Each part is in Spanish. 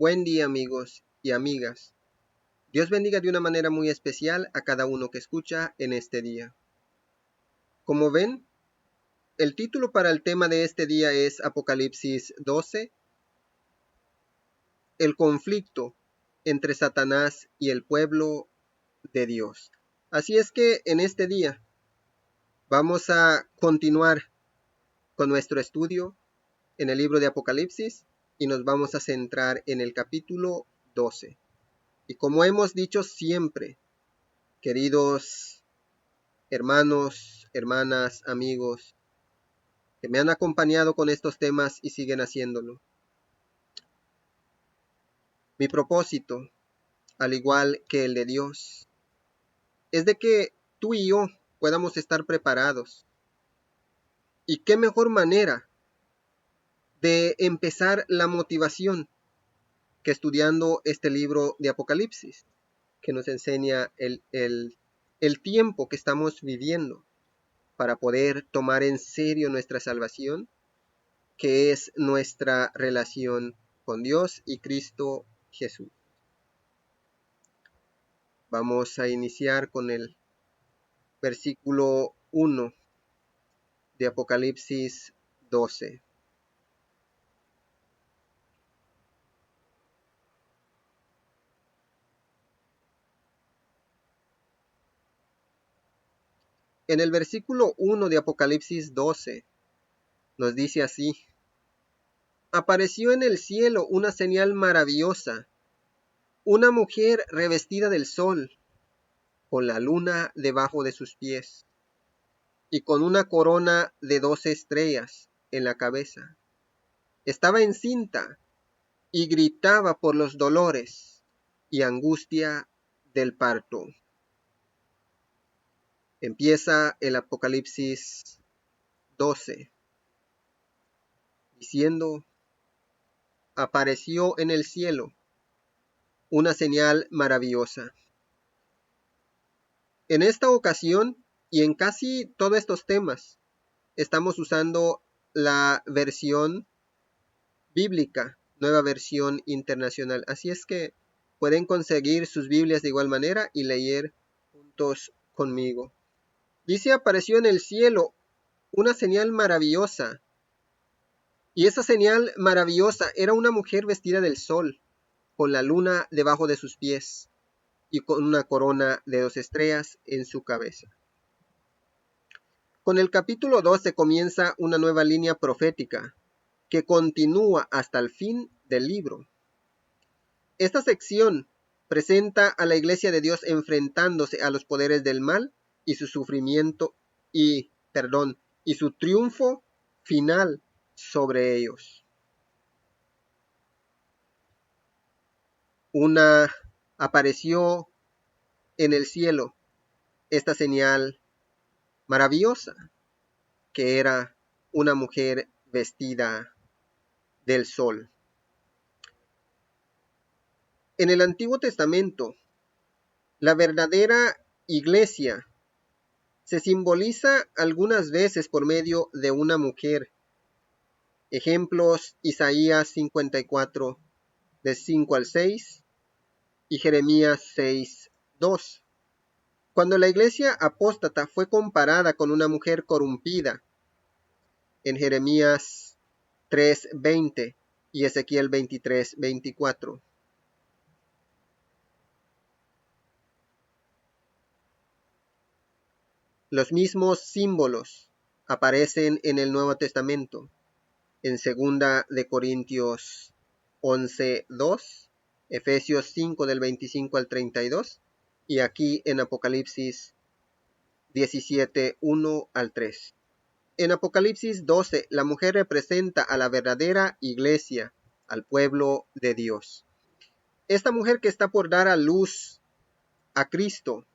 Buen día, amigos y amigas. Dios bendiga de una manera muy especial a cada uno que escucha en este día. Como ven, el título para el tema de este día es Apocalipsis 12, el conflicto entre Satanás y el pueblo de Dios. Así es que en este día vamos a continuar con nuestro estudio en el libro de Apocalipsis y nos vamos a centrar en el capítulo 12. Y como hemos dicho siempre, queridos hermanos, hermanas, amigos, que me han acompañado con estos temas y siguen haciéndolo, mi propósito, al igual que el de Dios, es de que tú y yo podamos estar preparados. ¿Y qué mejor manera de empezar la motivación que estudiando este libro de Apocalipsis, que nos enseña el tiempo que estamos viviendo para poder tomar en serio nuestra salvación, que es nuestra relación con Dios y Cristo Jesús? Vamos a iniciar con el versículo 1 de Apocalipsis 12. En el versículo 1 de Apocalipsis 12 nos dice así: apareció en el cielo una señal maravillosa, una mujer revestida del sol, con la luna debajo de sus pies, y con una corona de 12 estrellas en la cabeza. Estaba encinta y gritaba por los dolores y angustia del parto. Empieza el Apocalipsis 12 diciendo: apareció en el cielo una señal maravillosa. En esta ocasión y en casi todos estos temas estamos usando la versión bíblica, nueva versión internacional. Así es que pueden conseguir sus Biblias de igual manera y leer juntos conmigo. Dice: apareció en el cielo una señal maravillosa. Y esa señal maravillosa era una mujer vestida del sol, con la luna debajo de sus pies y con una corona de 2 estrellas en su cabeza. Con el capítulo 12 comienza una nueva línea profética que continúa hasta el fin del libro. Esta sección presenta a la iglesia de Dios enfrentándose a los poderes del mal y su sufrimiento y su triunfo final sobre ellos. Apareció en el cielo esta señal maravillosa, que era una mujer vestida del sol. En el Antiguo Testamento, la verdadera iglesia se simboliza algunas veces por medio de una mujer. Ejemplos: Isaías 54, de 5 al 6, y Jeremías 6, 2. Cuando la iglesia apóstata fue comparada con una mujer corrompida, en Jeremías 3, 20 y Ezequiel 23, 24. Los mismos símbolos aparecen en el Nuevo Testamento, en 2 de Corintios 11, 2, Efesios 5 del 25 al 32 y aquí en Apocalipsis 17, 1 al 3. En Apocalipsis 12, la mujer representa a la verdadera iglesia, al pueblo de Dios. Esta mujer que está por dar a luz a Cristo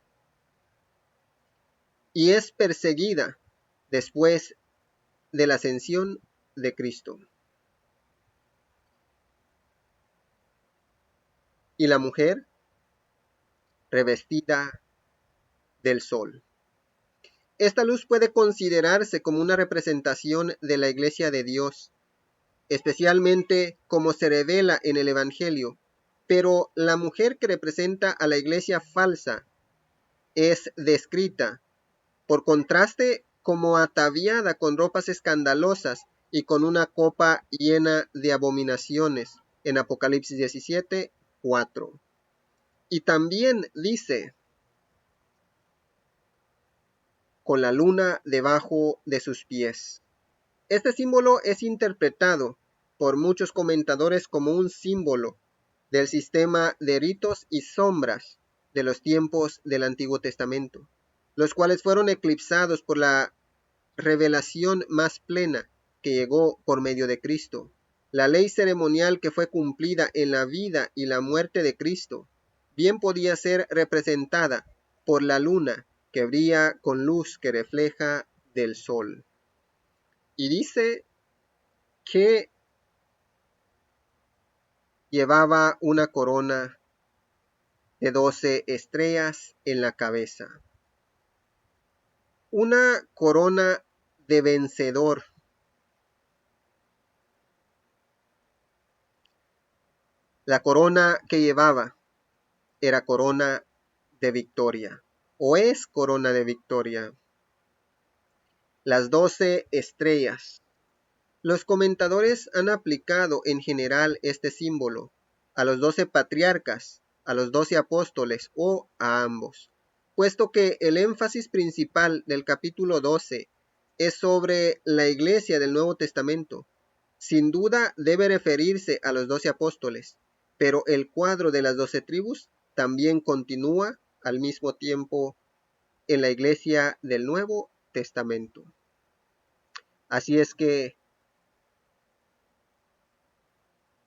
y es perseguida después de la ascensión de Cristo. Y la mujer revestida del sol. Esta luz puede considerarse como una representación de la iglesia de Dios, especialmente como se revela en el Evangelio Pero la mujer que representa a la iglesia falsa es descrita, por contraste, como ataviada con ropas escandalosas y con una copa llena de abominaciones, en Apocalipsis 17, 4. Y también dice, con la luna debajo de sus pies. Este símbolo es interpretado por muchos comentadores como un símbolo del sistema de ritos y sombras de los tiempos del Antiguo Testamento, los cuales fueron eclipsados por la revelación más plena que llegó por medio de Cristo. La ley ceremonial que fue cumplida en la vida y la muerte de Cristo bien podía ser representada por la luna que brilla con luz que refleja del sol. Y dice que llevaba una corona de 12 estrellas en la cabeza. Una corona de vencedor. La corona que llevaba era corona de victoria, o es corona de victoria. Las 12 estrellas. Los comentadores han aplicado en general este símbolo a los 12 patriarcas, a los 12 apóstoles o a ambos, puesto que el énfasis principal del capítulo 12 es sobre la iglesia del Nuevo Testamento. Sin duda debe referirse a los 12 apóstoles, pero el cuadro de las 12 tribus también continúa al mismo tiempo en la iglesia del Nuevo Testamento. Así es que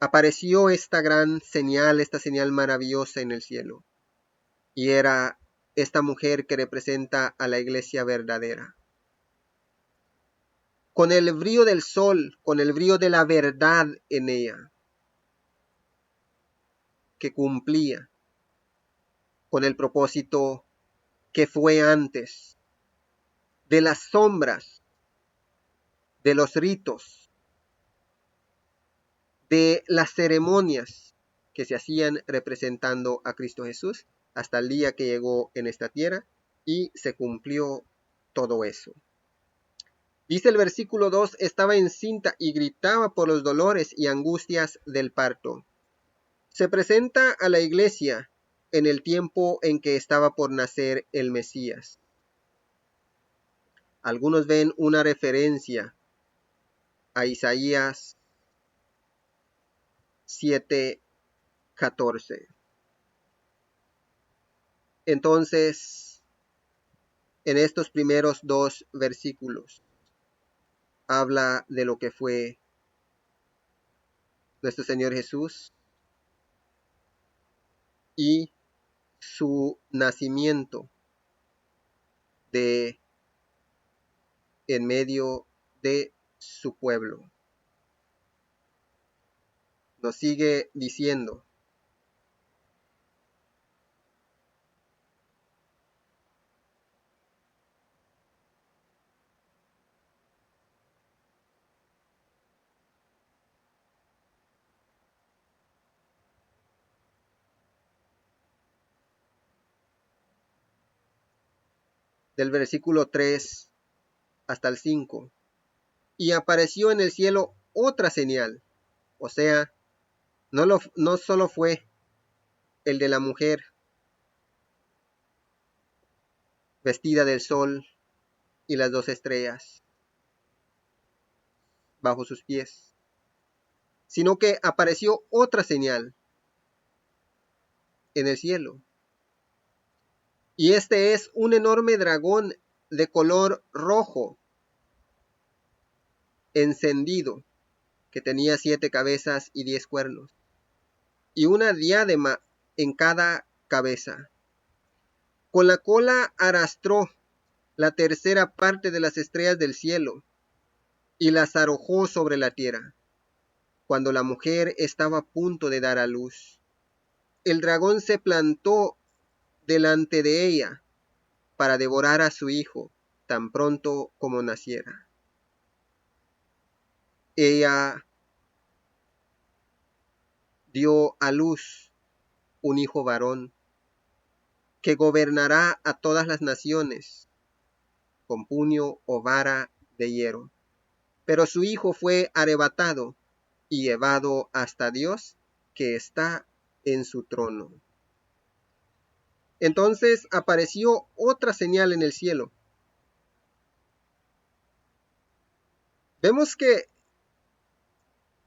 apareció esta gran señal, esta señal maravillosa en el cielo, y era esta mujer que representa a la iglesia verdadera. Con el brillo del sol, con el brillo de la verdad en ella, que cumplía con el propósito que fue antes, de las sombras, de los ritos, de las ceremonias que se hacían representando a Cristo Jesús hasta el día que llegó en esta tierra y se cumplió todo eso. Dice el versículo 2, estaba encinta y gritaba por los dolores y angustias del parto. Se presenta a la iglesia en el tiempo en que estaba por nacer el Mesías. Algunos ven una referencia a Isaías 7:14. Entonces, en estos primeros dos versículos, habla de lo que fue nuestro Señor Jesús y su nacimiento de en medio de su pueblo. Nos sigue diciendo, del versículo 3 hasta el 5, y apareció en el cielo otra señal, o sea, no solo fue el de la mujer vestida del sol y las 2 estrellas bajo sus pies, sino que apareció otra señal en el cielo. Y este es un enorme dragón de color rojo, encendido, que tenía 7 cabezas y 10 cuernos, y una diadema en cada cabeza. Con la cola arrastró la tercera parte de las estrellas del cielo y las arrojó sobre la tierra, cuando la mujer estaba a punto de dar a luz. El dragón se plantó delante de ella para devorar a su hijo tan pronto como naciera. Ella dio a luz un hijo varón, que gobernará a todas las naciones con puño o vara de hierro. Pero su hijo fue arrebatado y llevado hasta Dios, que está en su trono. Entonces apareció otra señal en el cielo. Vemos que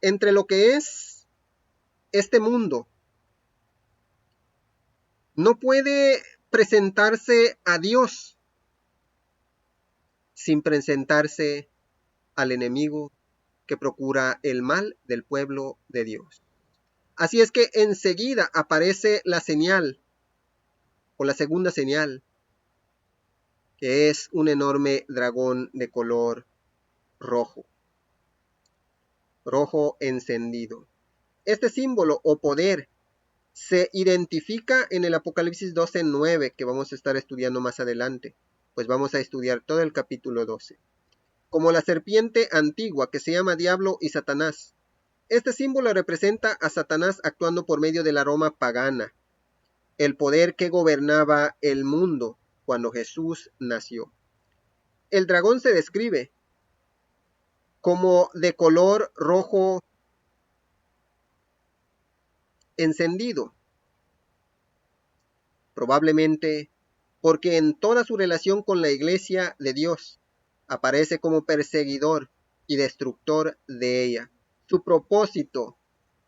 entre lo que es este mundo, no puede presentarse a Dios sin presentarse al enemigo que procura el mal del pueblo de Dios. Así es que enseguida aparece la señal, o la segunda señal, que es un enorme dragón de color rojo, rojo encendido. Este símbolo o poder se identifica en el Apocalipsis 12:9, que vamos a estar estudiando más adelante, pues vamos a estudiar todo el capítulo 12. Como la serpiente antigua que se llama Diablo y Satanás. Este símbolo representa a Satanás actuando por medio de la Roma pagana, el poder que gobernaba el mundo cuando Jesús nació. El dragón se describe como de color rojo encendido, probablemente porque en toda su relación con la iglesia de Dios aparece como perseguidor y destructor de ella. Su propósito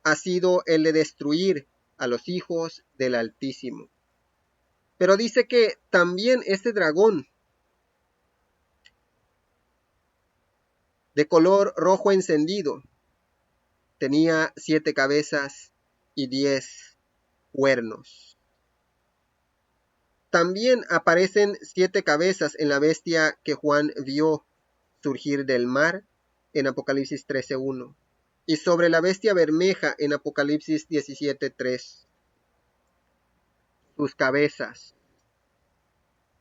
ha sido el de destruir a los hijos del Altísimo. Pero dice que también este dragón de color rojo encendido tenía 7 cabezas y 10 cuernos. También aparecen 7 cabezas en la bestia que Juan vio surgir del mar en Apocalipsis 13:1 y sobre la bestia bermeja en Apocalipsis 17:3. Sus cabezas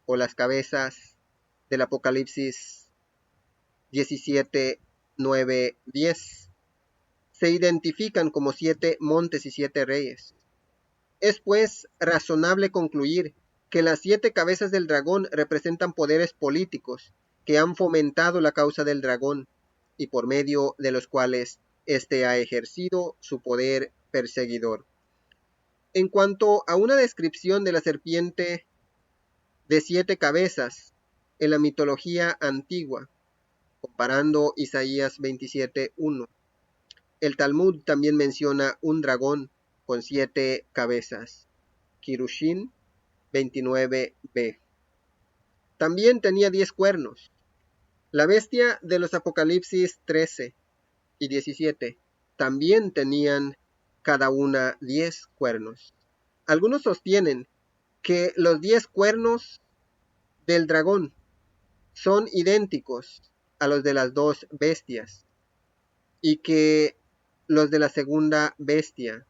o las cabezas del Apocalipsis 17:9-10 se identifican como 7 montes y 7 reyes. Es pues razonable concluir que las 7 cabezas del dragón representan poderes políticos que han fomentado la causa del dragón y por medio de los cuales éste ha ejercido su poder perseguidor. En cuanto a una descripción de la serpiente de 7 cabezas en la mitología antigua, comparando Isaías 27:1, el Talmud también menciona un dragón con 7 cabezas, Kirushin 29b. También tenía 10 cuernos. La bestia de los Apocalipsis 13 y 17 también tenían cada una 10 cuernos. Algunos sostienen que los 10 cuernos del dragón son idénticos a los de las 2 bestias y que los de la segunda bestia,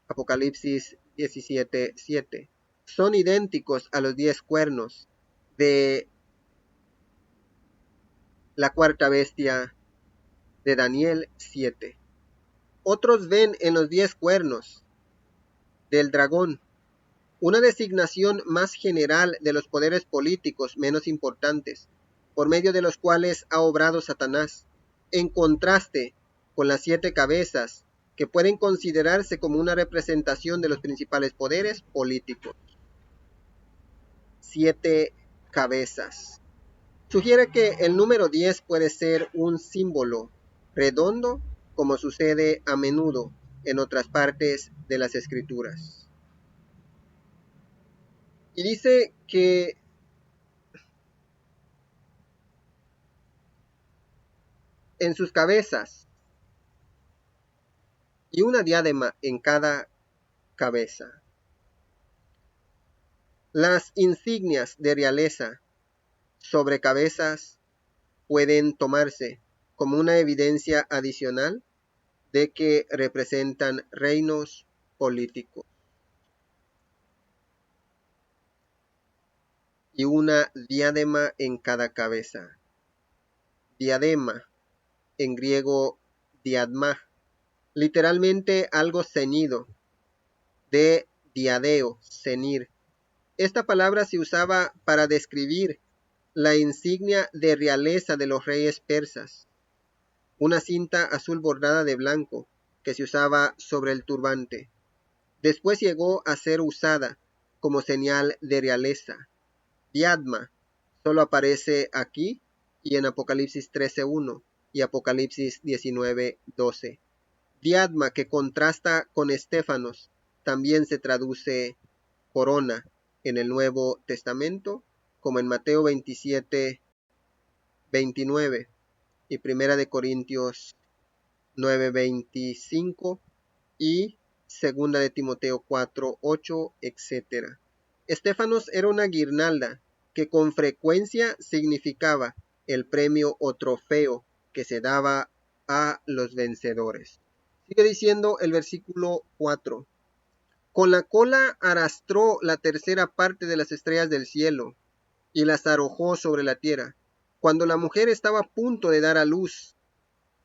Apocalipsis 17:7, son idénticos a los 10 cuernos de la cuarta bestia de Daniel 7. Otros ven en los 10 cuernos del dragón una designación más general de los poderes políticos menos importantes, por medio de los cuales ha obrado Satanás, en contraste con las 7 cabezas, que pueden considerarse como una representación de los principales poderes políticos. 7 cabezas. Sugiere que el número 10 puede ser un símbolo redondo, como sucede a menudo en otras partes de las Escrituras. Y dice que en sus cabezas y una diadema en cada cabeza. Las insignias de realeza sobre cabezas pueden tomarse como una evidencia adicional de que representan reinos políticos. Y una diadema en cada cabeza. Diadema, en griego diadma, literalmente algo ceñido, de diadeo, cenir. Esta palabra se usaba para describir la insignia de realeza de los reyes persas, una cinta azul bordada de blanco que se usaba sobre el turbante. Después llegó a ser usada como señal de realeza. Diadma solo aparece aquí y en Apocalipsis 13:1 y Apocalipsis 19:12. Diadma, que contrasta con estéfanos, también se traduce corona en el Nuevo Testamento, como en Mateo 27:29 y Primera de Corintios 9:25 y Segunda de Timoteo 4:8, etc. Estéfanos era una guirnalda que con frecuencia significaba el premio o trofeo que se daba a los vencedores. Sigue diciendo el versículo 4. Con la cola arrastró la tercera parte de las estrellas del cielo y las arrojó sobre la tierra. Cuando la mujer estaba a punto de dar a luz,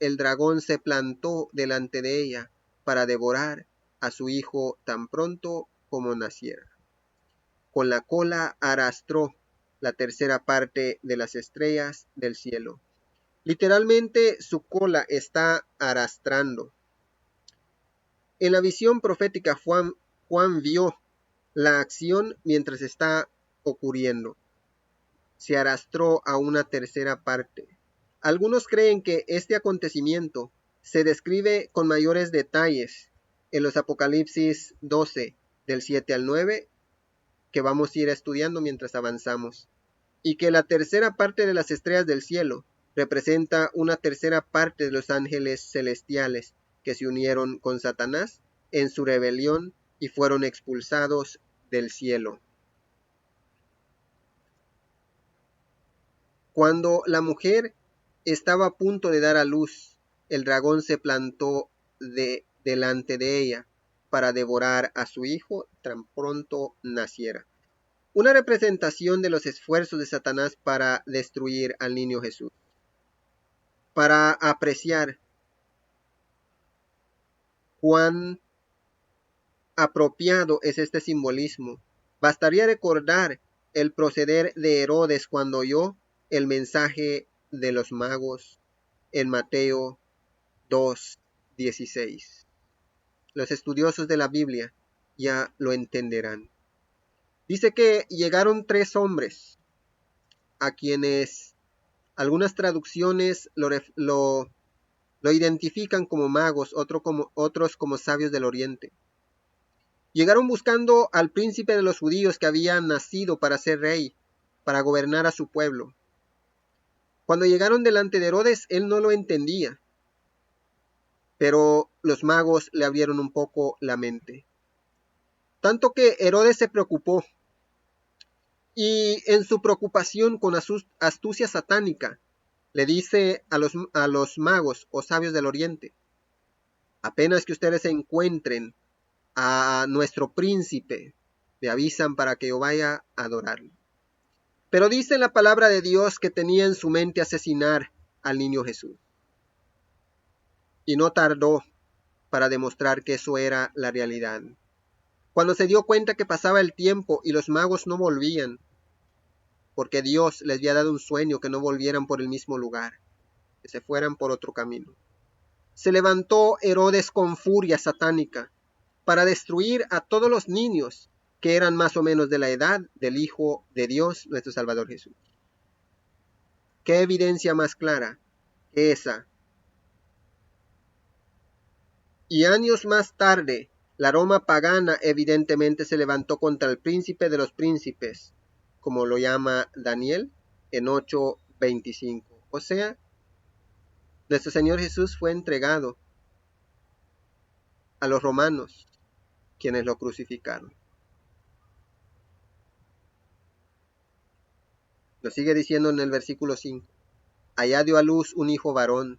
el dragón se plantó delante de ella para devorar a su hijo tan pronto como naciera. Con la cola arrastró la tercera parte de las estrellas del cielo. Literalmente su cola está arrastrando. En la visión profética Juan vio la acción mientras está ocurriendo. Se arrastró a una tercera parte. Algunos creen que este acontecimiento se describe con mayores detalles en los Apocalipsis 12, del 7 al 9, que vamos a ir estudiando mientras avanzamos, y que la tercera parte de las estrellas del cielo representa una tercera parte de los ángeles celestiales que se unieron con Satanás en su rebelión y fueron expulsados del cielo. Cuando la mujer estaba a punto de dar a luz, el dragón se plantó delante de ella para devorar a su hijo tan pronto naciera. Una representación de los esfuerzos de Satanás para destruir al niño Jesús. Para apreciar cuán apropiado es este simbolismo, bastaría recordar el proceder de Herodes cuando oyó el mensaje de los magos en Mateo 2:16. Los estudiosos de la Biblia ya lo entenderán. Dice que llegaron 3 hombres a quienes algunas traducciones lo identifican como magos, otros como sabios del oriente. Llegaron buscando al príncipe de los judíos que había nacido para ser rey, para gobernar a su pueblo. Cuando llegaron delante de Herodes, él no lo entendía, pero los magos le abrieron un poco la mente. Tanto que Herodes se preocupó, y en su preocupación con astucia satánica, le dice a los magos o sabios del oriente: apenas que ustedes encuentren a nuestro príncipe, me avisan para que yo vaya a adorarlo. Pero dice la palabra de Dios que tenía en su mente asesinar al niño Jesús. Y no tardó para demostrar que eso era la realidad. Cuando se dio cuenta que pasaba el tiempo y los magos no volvían, porque Dios les había dado un sueño que no volvieran por el mismo lugar, que se fueran por otro camino. Se levantó Herodes con furia satánica para destruir a todos los niños que eran más o menos de la edad del Hijo de Dios, nuestro Salvador Jesús. ¿Qué evidencia más clara que esa? Y años más tarde, la Roma pagana evidentemente se levantó contra el príncipe de los príncipes, como lo llama Daniel en 8:25. O sea, nuestro Señor Jesús fue entregado a los romanos, quienes lo crucificaron. Lo sigue diciendo en el versículo 5. Allá dio a luz un hijo varón.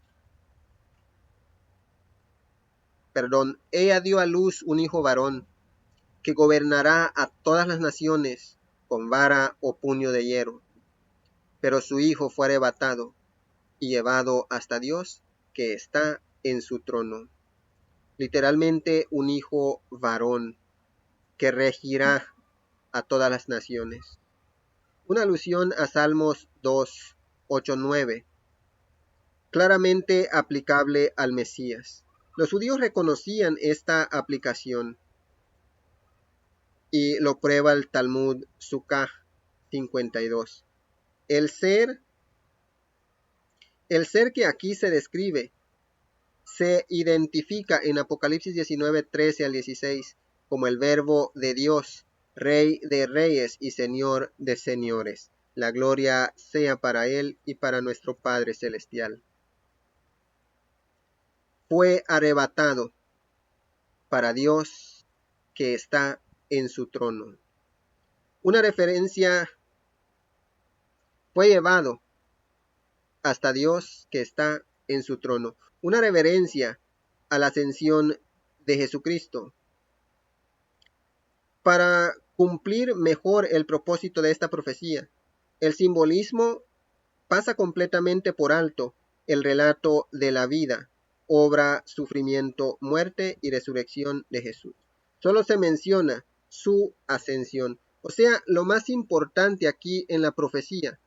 Ella dio a luz un hijo varón, que gobernará a todas las naciones con vara o puño de hierro. Pero su hijo fue arrebatado y llevado hasta Dios, que está en su trono. Literalmente un hijo varón. que regirá a todas las naciones. Una alusión a Salmos 2, 8, 9, claramente aplicable al Mesías. Los judíos reconocían esta aplicación y lo prueba el Talmud Sukkah 52. El ser que aquí se describe se identifica en Apocalipsis 19, 13 al 16 como el Verbo de Dios, Rey de reyes y Señor de señores. La gloria sea para Él y para nuestro Padre Celestial. Fue arrebatado para Dios que está en su trono. Una referencia, fue llevado hasta Dios que está en su trono. Una reverencia a la ascensión de Jesucristo. Para cumplir mejor el propósito de esta profecía, el simbolismo pasa completamente por alto el relato de la vida, obra, sufrimiento, muerte y resurrección de Jesús. Solo se menciona su ascensión. O sea, lo más importante aquí en la profecía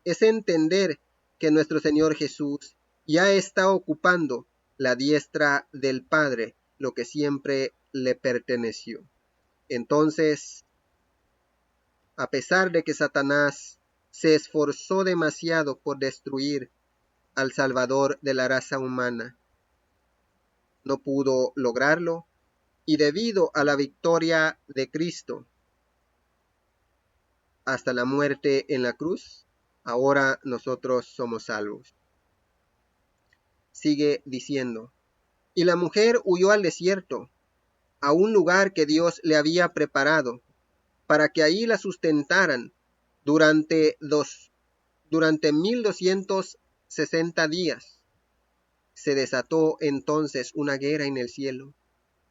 es entender que nuestro Señor Jesús ya está ocupando la diestra del Padre, lo que siempre le perteneció. Entonces, a pesar de que Satanás se esforzó demasiado por destruir al Salvador de la raza humana, no pudo lograrlo, y debido a la victoria de Cristo hasta la muerte en la cruz, ahora nosotros somos salvos. Sigue diciendo, y la mujer huyó al desierto, a un lugar que Dios le había preparado, para que ahí la sustentaran durante 1260 días. Se desató entonces una guerra en el cielo.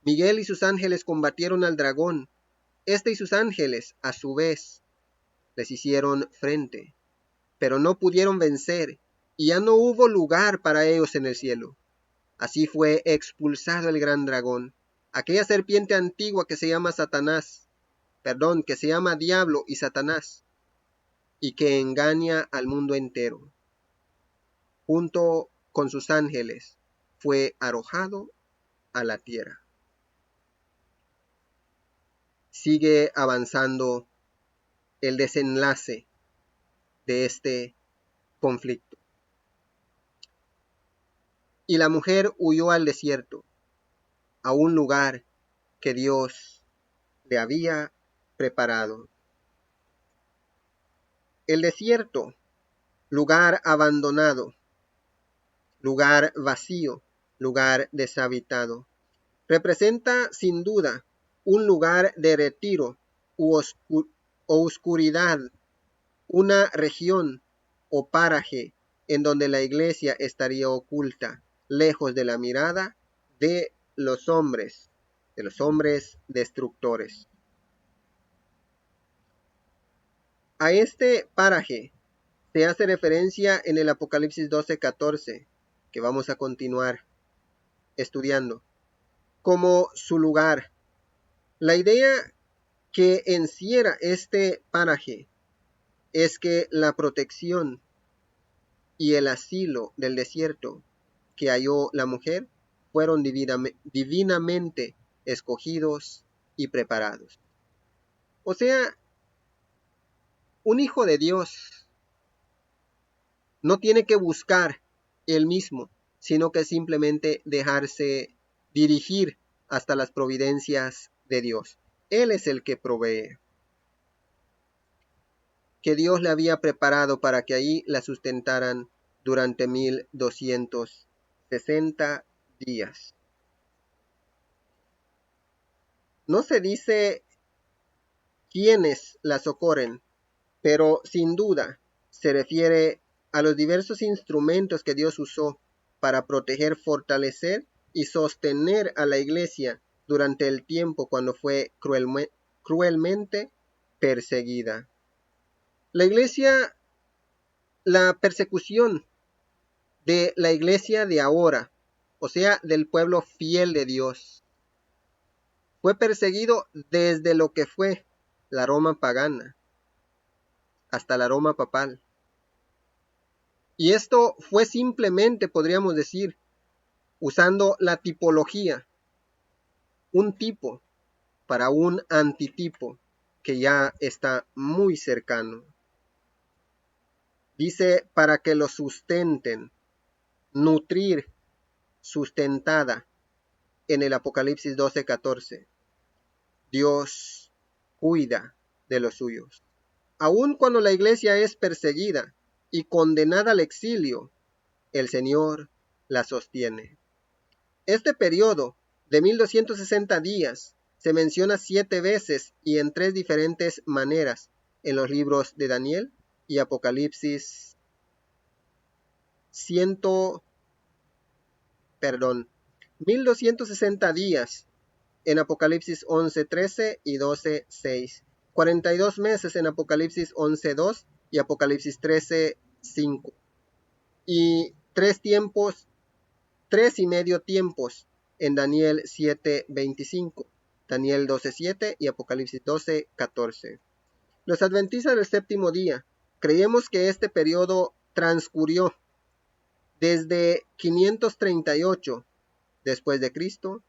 Miguel y sus ángeles combatieron al dragón. Este y sus ángeles, a su vez, les hicieron frente, pero no pudieron vencer, y ya no hubo lugar para ellos en el cielo. Así fue expulsado el gran dragón, aquella serpiente antigua que se llama que se llama Diablo y Satanás, y que engaña al mundo entero. Junto con sus ángeles, fue arrojado a la tierra. Sigue avanzando el desenlace de este conflicto. Y la mujer huyó al desierto, a un lugar que Dios le había preparado. El desierto, lugar abandonado, lugar vacío, lugar deshabitado, representa sin duda un lugar de retiro o oscuridad, una región o paraje en donde la iglesia estaría oculta, lejos de la mirada de los hombres destructores. A este paraje se hace referencia en el Apocalipsis 12:14, que vamos a continuar estudiando, como su lugar. La idea que encierra este paraje es que la protección y el asilo del desierto que halló la mujer fueron divinamente escogidos y preparados. O sea, un hijo de Dios no tiene que buscar él mismo, sino que simplemente dejarse dirigir hasta las providencias de Dios. Él es el que provee. Que Dios le había preparado para que ahí la sustentaran durante 1260 días. No se dice quiénes la socorren, pero sin duda se refiere a los diversos instrumentos que Dios usó para proteger, fortalecer y sostener a la iglesia durante el tiempo cuando fue cruelmente perseguida. La persecución de la iglesia de ahora, o sea, del pueblo fiel de Dios, Fue perseguido desde lo que fue la Roma pagana hasta la Roma papal. Y esto fue simplemente, podríamos decir, usando la tipología, un tipo para un antitipo que ya está muy cercano. Dice, para que lo sustenten, nutrir, sustentada, en el Apocalipsis 12:14. Dios cuida de los suyos. Aun cuando la iglesia es perseguida y condenada al exilio, el Señor la sostiene. Este periodo de 1260 días se menciona 7 veces y en 3 diferentes maneras en los libros de Daniel y Apocalipsis 1260 días en Apocalipsis 11:13 y 12:6. 42 meses en Apocalipsis 11:2 y Apocalipsis 13:5. Y 3 y medio tiempos en Daniel 7:25, Daniel 12:7 y Apocalipsis 12:14. Los adventistas del séptimo día creemos que este periodo transcurrió desde 538 después de Cristo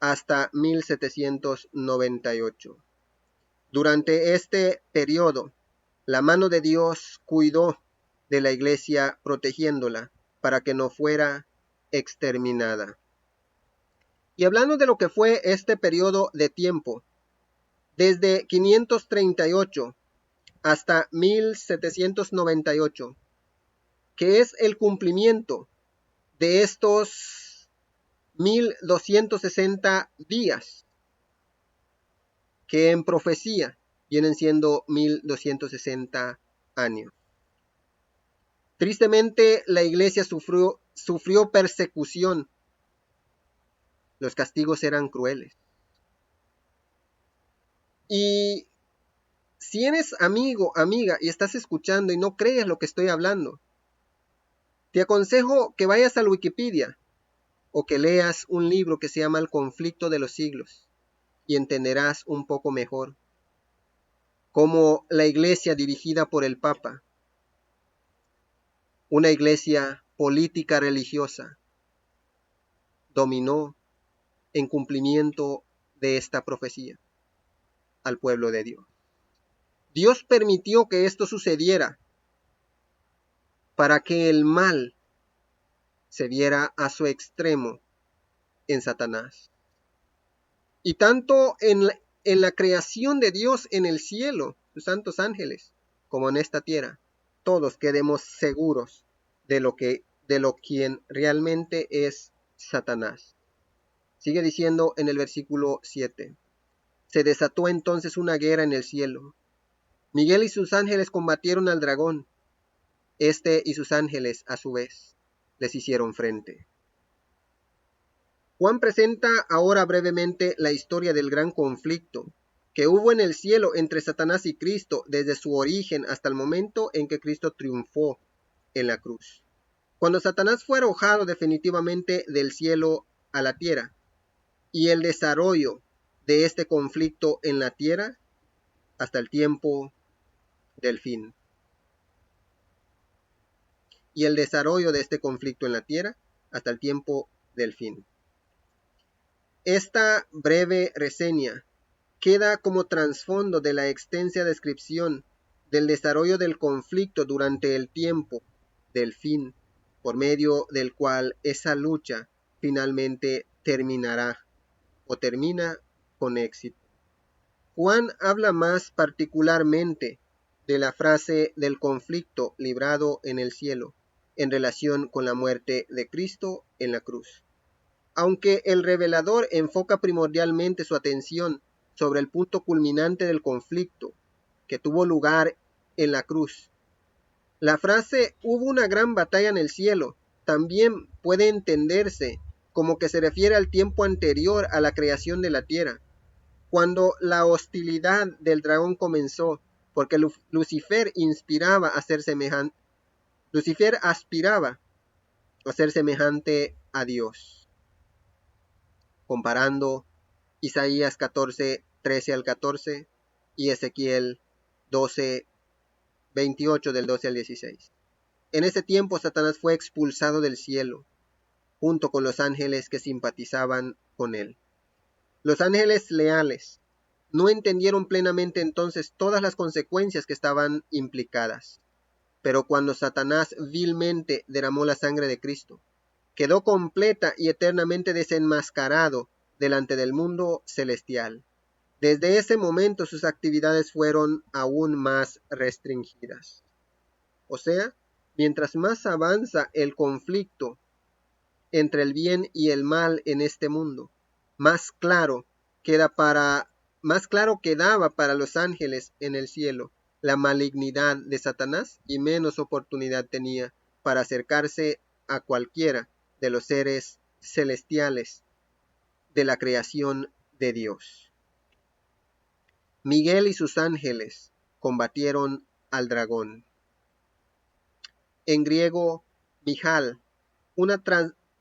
hasta 1798. Durante este periodo, la mano de Dios cuidó de la iglesia protegiéndola para que no fuera exterminada. Y hablando de lo que fue este periodo de tiempo, desde 538 hasta 1798, que es el cumplimiento de estos 1260 días, que en profecía vienen siendo 1260 años. Tristemente, la iglesia sufrió persecución. Los castigos eran crueles. Y si eres amigo, amiga, y estás escuchando y no crees lo que estoy hablando, te aconsejo que vayas al Wikipedia o que leas un libro que se llama El conflicto de los siglos y entenderás un poco mejor cómo la iglesia dirigida por el Papa, una iglesia política religiosa, dominó en cumplimiento de esta profecía al pueblo de Dios. Dios permitió que esto sucediera para que el mal se viera a su extremo en Satanás. Y tanto en la creación de Dios en el cielo, sus santos ángeles, como en esta tierra, todos quedemos seguros de lo quien realmente es Satanás. Sigue diciendo en el versículo 7. Se desató entonces una guerra en el cielo. Miguel y sus ángeles combatieron al dragón. Este y sus ángeles, a su vez, les hicieron frente. Juan presenta ahora brevemente la historia del gran conflicto que hubo en el cielo entre Satanás y Cristo desde su origen hasta el momento en que Cristo triunfó en la cruz. Cuando Satanás fue arrojado definitivamente del cielo a la tierra, y el desarrollo de este conflicto en la tierra hasta el tiempo del fin. Y el desarrollo de este conflicto en la tierra hasta el tiempo del fin. Esta breve reseña queda como trasfondo de la extensa descripción del desarrollo del conflicto durante el tiempo del fin, por medio del cual esa lucha finalmente terminará o termina con éxito. Juan habla más particularmente de la frase del conflicto librado en el cielo en relación con la muerte de Cristo en la cruz. Aunque el revelador enfoca primordialmente su atención sobre el punto culminante del conflicto que tuvo lugar en la cruz, la frase "hubo una gran batalla en el cielo" también puede entenderse como que se refiere al tiempo anterior a la creación de la tierra, cuando la hostilidad del dragón comenzó, porque Lucifer aspiraba a ser semejante a Dios, comparando Isaías 14, 13 al 14 y Ezequiel 12, 28 del 12 al 16. En ese tiempo Satanás fue expulsado del cielo, junto con los ángeles que simpatizaban con él. Los ángeles leales no entendieron plenamente entonces todas las consecuencias que estaban implicadas. Pero cuando Satanás vilmente derramó la sangre de Cristo, quedó completa y eternamente desenmascarado delante del mundo celestial. Desde ese momento sus actividades fueron aún más restringidas. O sea, mientras más avanza el conflicto entre el bien y el mal en este mundo, más claro quedaba para los ángeles en el cielo la malignidad de Satanás y menos oportunidad tenía para acercarse a cualquiera de los seres celestiales de la creación de Dios. Miguel y sus ángeles combatieron al dragón. En griego, Mijal, una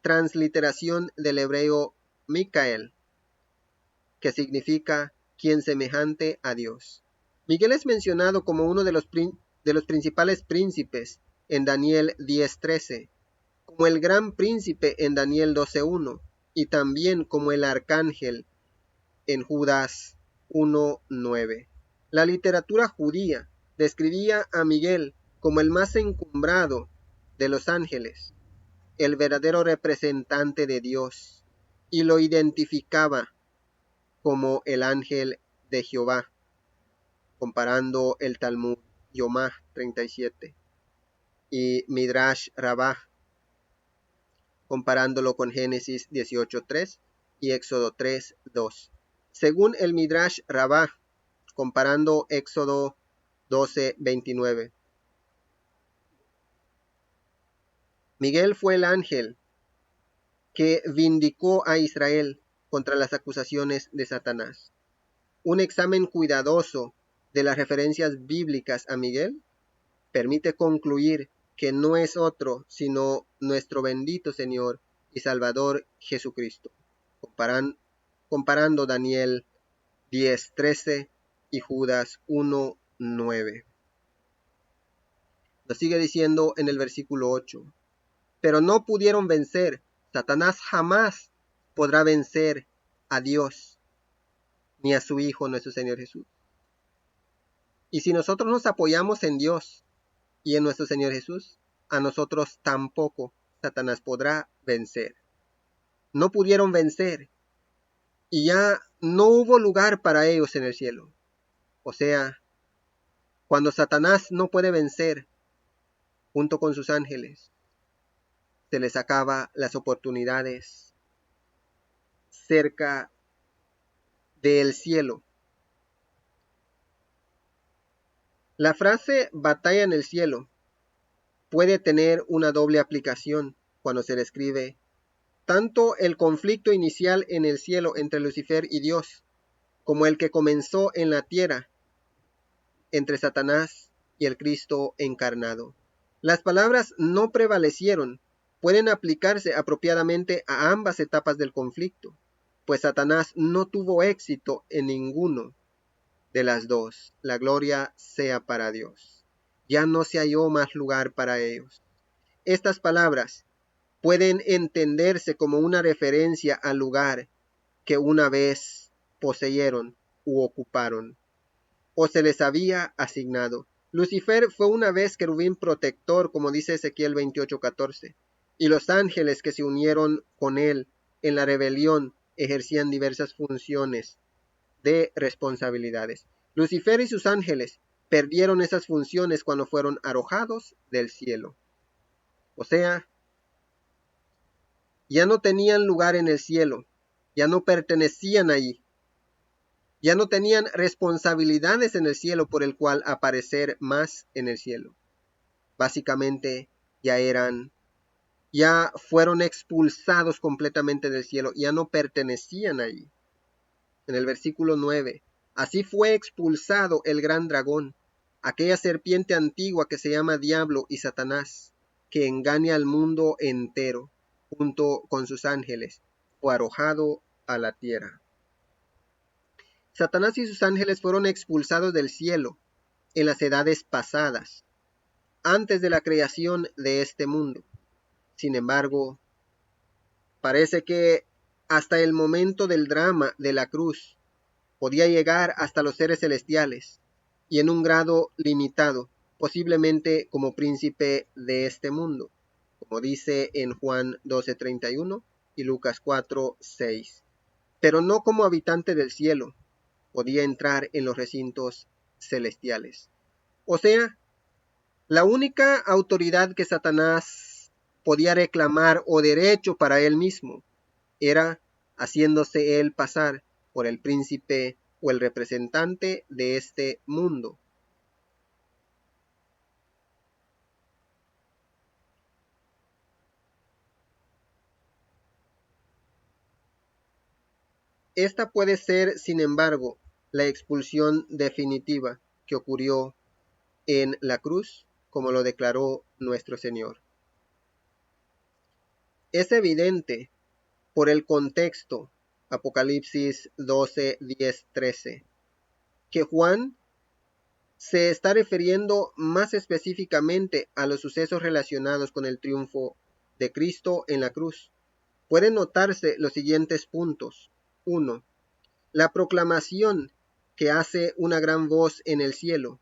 transliteración del hebreo Micael, que significa quien semejante a Dios. Miguel es mencionado como uno de los principales príncipes en Daniel 10:13, como el gran príncipe en Daniel 12:1 y también como el arcángel en Judas 1:9. La literatura judía describía a Miguel como el más encumbrado de los ángeles, el verdadero representante de Dios, y lo identificaba como el ángel de Jehová, comparando el Talmud Yomá 37 y Midrash Rabbah, comparándolo con Génesis 18:3 y Éxodo 3:2. Según el Midrash Rabbah, comparando Éxodo 12:29. Miguel fue el ángel que vindicó a Israel contra las acusaciones de Satanás. Un examen cuidadoso de las referencias bíblicas a Miguel permite concluir que no es otro sino nuestro bendito Señor y Salvador Jesucristo, comparando Daniel 10:13 y Judas 1:9. Nos sigue diciendo en el versículo 8, pero no pudieron vencer. Satanás jamás podrá vencer a Dios ni a su Hijo, nuestro Señor Jesús. Y si nosotros nos apoyamos en Dios y en nuestro Señor Jesús, a nosotros tampoco Satanás podrá vencer. No pudieron vencer y ya no hubo lugar para ellos en el cielo. O sea, cuando Satanás no puede vencer junto con sus ángeles, se les acaba las oportunidades cerca del cielo. La frase batalla en el cielo puede tener una doble aplicación cuando se describe tanto el conflicto inicial en el cielo entre Lucifer y Dios, como el que comenzó en la tierra entre Satanás y el Cristo encarnado. Las palabras no prevalecieron pueden aplicarse apropiadamente a ambas etapas del conflicto, pues Satanás no tuvo éxito en ninguno de las dos. La gloria sea para Dios. Ya no se halló más lugar para ellos. Estas palabras pueden entenderse como una referencia al lugar que una vez poseyeron u ocuparon, o se les había asignado. Lucifer fue una vez querubín protector, como dice Ezequiel 28:14, y los ángeles que se unieron con él en la rebelión ejercían diversas funciones de responsabilidades. Lucifer y sus ángeles perdieron esas funciones cuando fueron arrojados del cielo. O sea, ya no tenían lugar en el cielo, ya no pertenecían allí, ya no tenían responsabilidades en el cielo por el cual aparecer más en el cielo. Básicamente ya fueron expulsados completamente del cielo, ya no pertenecían allí. En el versículo 9, así fue expulsado el gran dragón, aquella serpiente antigua que se llama Diablo y Satanás, que engaña al mundo entero, junto con sus ángeles, fue arrojado a la tierra. Satanás y sus ángeles fueron expulsados del cielo en las edades pasadas, antes de la creación de este mundo. Sin embargo, parece que hasta el momento del drama de la cruz podía llegar hasta los seres celestiales, y en un grado limitado, posiblemente como príncipe de este mundo, como dice en Juan 12:31 y Lucas 4:6. Pero no como habitante del cielo, podía entrar en los recintos celestiales. O sea, la única autoridad que Satanás podía reclamar o derecho para él mismo era haciéndose él pasar por el príncipe o el representante de este mundo. Esta puede ser, sin embargo, la expulsión definitiva que ocurrió en la cruz, como lo declaró nuestro Señor. Es evidente por el contexto, Apocalipsis 12, 10, 13, que Juan se está refiriendo más específicamente a los sucesos relacionados con el triunfo de Cristo en la cruz. Pueden notarse los siguientes puntos. 1. La proclamación que hace una gran voz en el cielo,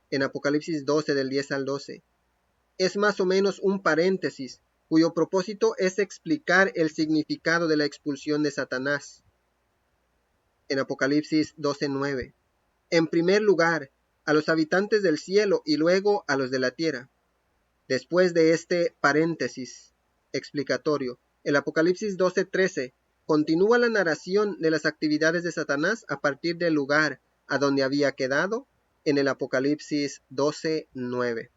en Apocalipsis 12 del 10 al 12. Es más o menos un paréntesis, cuyo propósito es explicar el significado de la expulsión de Satanás, en Apocalipsis 12:9. En primer lugar, a los habitantes del cielo y luego a los de la tierra. Después de este paréntesis explicatorio, el Apocalipsis 12:13 continúa la narración de las actividades de Satanás a partir del lugar a donde había quedado en el Apocalipsis 12:9.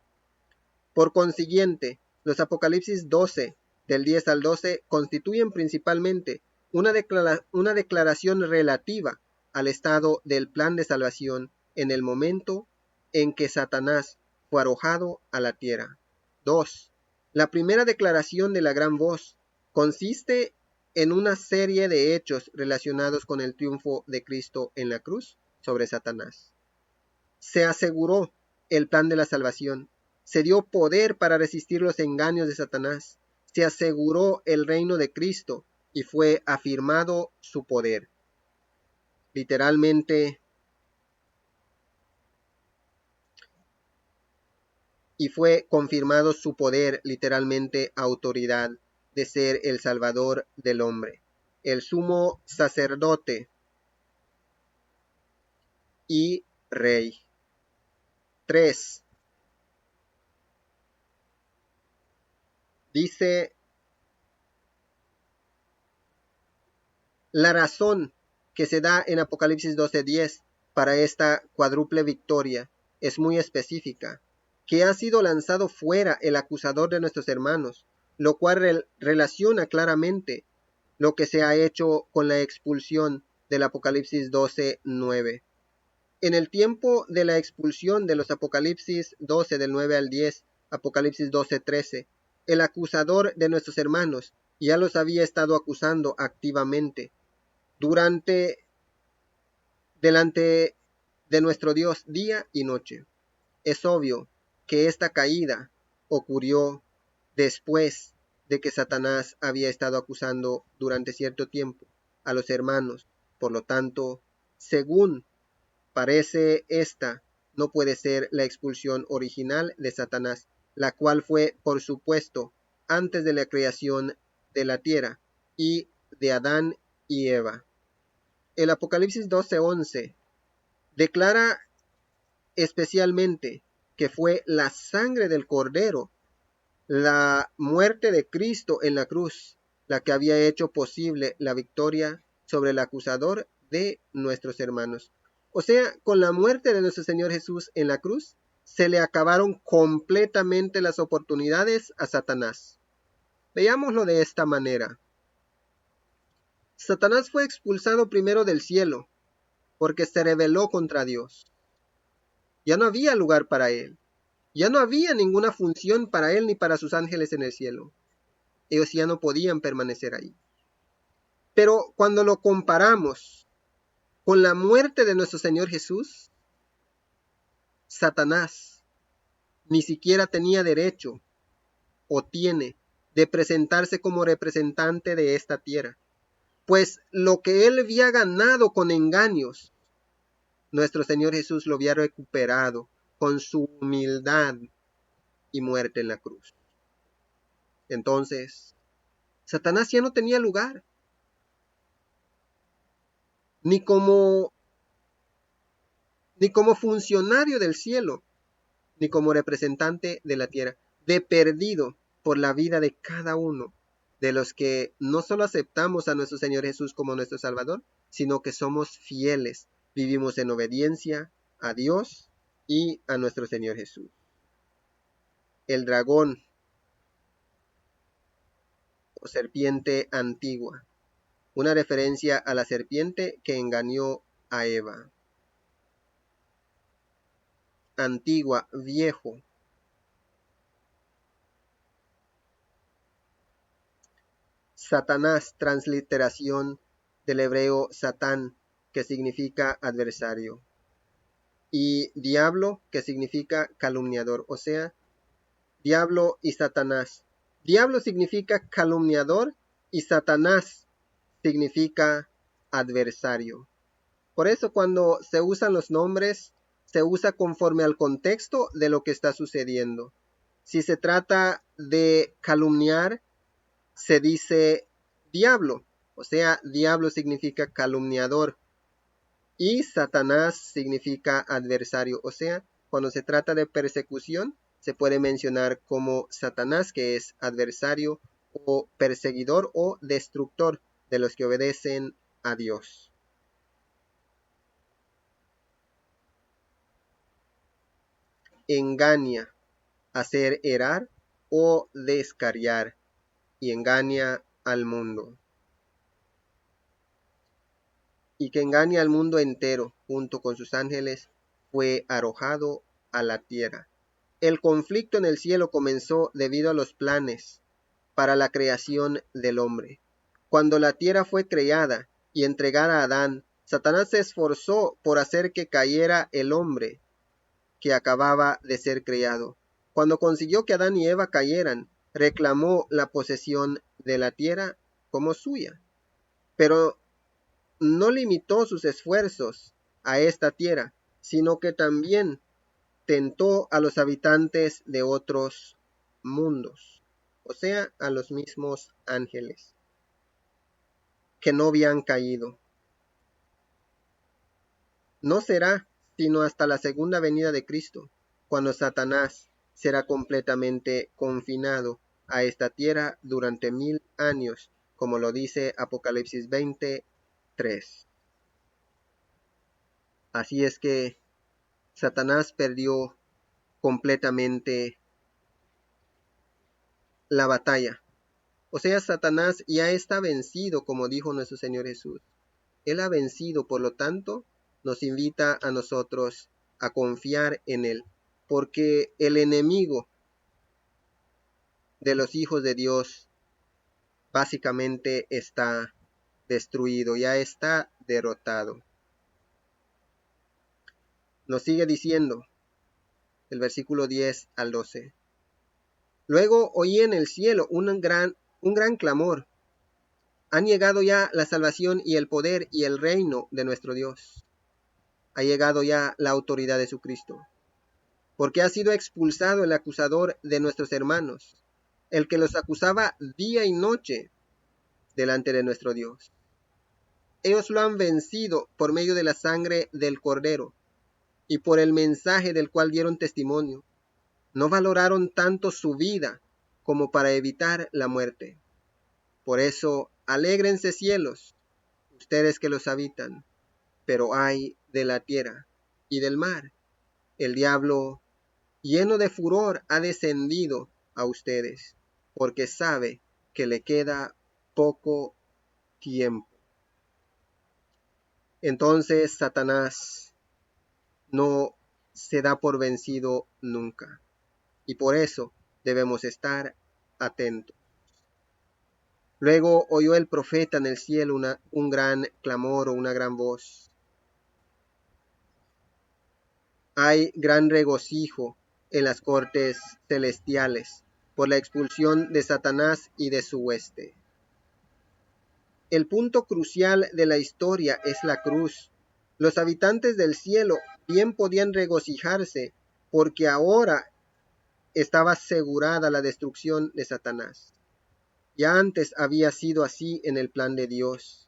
Por consiguiente, los Apocalipsis 12 del 10 al 12 constituyen principalmente una declaración relativa al estado del plan de salvación en el momento en que Satanás fue arrojado a la tierra. 2. La primera declaración de la gran voz consiste en una serie de hechos relacionados con el triunfo de Cristo en la cruz sobre Satanás. Se aseguró el plan de la salvación, se dio poder para resistir los engaños de Satanás, se aseguró el reino de Cristo y fue afirmado su poder. Literalmente, y fue confirmado su poder, literalmente autoridad, de ser el Salvador del hombre, el sumo sacerdote y rey. 3. Dice la razón que se da en Apocalipsis 12:10 para esta cuádruple victoria es muy específica, que ha sido lanzado fuera el acusador de nuestros hermanos, lo cual relaciona claramente lo que se ha hecho con la expulsión del Apocalipsis 12:9. En el tiempo de la expulsión de los Apocalipsis 12 del 9 al 10, Apocalipsis 12:13, el acusador de nuestros hermanos ya los había estado acusando activamente delante de nuestro Dios día y noche. Es obvio que esta caída ocurrió después de que Satanás había estado acusando durante cierto tiempo a los hermanos. Por lo tanto, según parece, esta no puede ser la expulsión original de Satanás, la cual fue, por supuesto, antes de la creación de la tierra y de Adán y Eva. El Apocalipsis 12:11 declara especialmente que fue la sangre del Cordero, la muerte de Cristo en la cruz, la que había hecho posible la victoria sobre el acusador de nuestros hermanos. O sea, con la muerte de nuestro Señor Jesús en la cruz, se le acabaron completamente las oportunidades a Satanás. Veámoslo de esta manera. Satanás fue expulsado primero del cielo, porque se rebeló contra Dios. Ya no había lugar para él. Ya no había ninguna función para él ni para sus ángeles en el cielo. Ellos ya no podían permanecer ahí. Pero cuando lo comparamos Con la muerte de nuestro Señor Jesús, Satanás ni siquiera tenía derecho o tiene de presentarse como representante de esta tierra, pues lo que él había ganado con engaños, nuestro Señor Jesús lo había recuperado con su humildad y muerte en la cruz. Entonces, Satanás ya no tenía lugar, ni como, ni como funcionario del cielo, ni como representante de la tierra, de perdido por la vida de cada uno de los que no solo aceptamos a nuestro Señor Jesús como nuestro Salvador, sino que somos fieles, vivimos en obediencia a Dios y a nuestro Señor Jesús. El dragón o serpiente antigua, una referencia a la serpiente que engañó a Eva. Antigua, viejo. Satanás, transliteración del hebreo satán, que significa adversario. Y diablo, que significa calumniador, o sea, diablo y Satanás. Diablo significa calumniador y Satanás significa adversario. Por eso cuando se usan los nombres, se usa conforme al contexto de lo que está sucediendo. Si se trata de calumniar, se dice diablo, o sea, diablo significa calumniador y Satanás significa adversario, o sea, cuando se trata de persecución, se puede mencionar como Satanás, que es adversario o perseguidor o destructor de los que obedecen a Dios. Engaña, hacer errar o descarriar, y engaña al mundo. Y que engaña al mundo entero, junto con sus ángeles, fue arrojado a la tierra. El conflicto en el cielo comenzó debido a los planes para la creación del hombre. Cuando la tierra fue creada y entregada a Adán, Satanás se esforzó por hacer que cayera el hombre que acababa de ser creado. Cuando consiguió que Adán y Eva cayeran, reclamó la posesión de la tierra como suya. Pero no limitó sus esfuerzos a esta tierra, sino que también tentó a los habitantes de otros mundos, o sea, a los mismos ángeles que no habían caído. No será sino hasta la segunda venida de Cristo, cuando Satanás será completamente confinado a esta tierra durante 1000 años, como lo dice Apocalipsis 20:3. Así es que Satanás perdió completamente la batalla. O sea, Satanás ya está vencido, como dijo nuestro Señor Jesús. Él ha vencido, por lo tanto, nos invita a nosotros a confiar en Él, porque el enemigo de los hijos de Dios básicamente está destruido, ya está derrotado. Nos sigue diciendo el versículo 10 al 12. Luego oí en el cielo un gran clamor. Han llegado ya la salvación y el poder y el reino de nuestro Dios. Ha llegado ya la autoridad de su Cristo. Porque ha sido expulsado el acusador de nuestros hermanos, el que los acusaba día y noche delante de nuestro Dios. Ellos lo han vencido por medio de la sangre del Cordero y por el mensaje del cual dieron testimonio. No valoraron tanto su vida como para evitar la muerte. Por eso, alégrense cielos, ustedes que los habitan, pero ay de la tierra y del mar. El diablo, lleno de furor, ha descendido a ustedes, porque sabe que le queda poco tiempo. Entonces Satanás no se da por vencido nunca, y por eso debemos estar atentos. Luego oyó el profeta en el cielo un gran clamor o una gran voz. hay gran regocijo en las cortes celestiales por la expulsión de Satanás y de su hueste. El punto crucial de la historia es la cruz. Los habitantes del cielo bien podían regocijarse porque ahora estaba asegurada la destrucción de Satanás. Ya antes había sido así en el plan de Dios,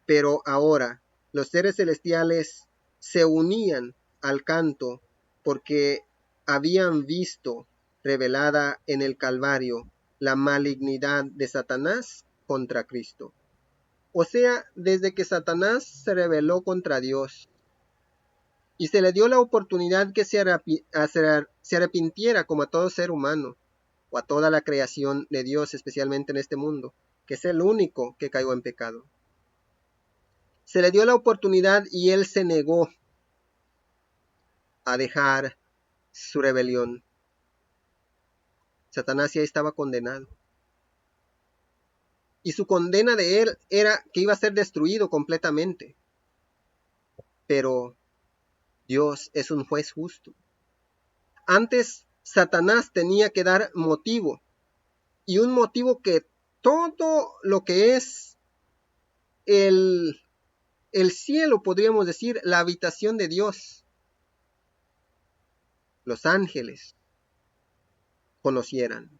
pero ahora los seres celestiales se unían al canto porque habían visto revelada en el Calvario la malignidad de Satanás contra Cristo. O sea, desde que Satanás se rebeló contra Dios y se le dio la oportunidad que se arrepintiera como a todo ser humano o a toda la creación de Dios, especialmente en este mundo, que es el único que cayó en pecado. Se le dio la oportunidad y él se negó a dejar su rebelión. Satanás ya estaba condenado. Y su condena de él era que iba a ser destruido completamente. Pero Dios es un juez justo. Antes Satanás tenía que dar motivo. Y un motivo que todo lo que es el cielo, podríamos decir, la habitación de Dios, los ángeles, conocieran.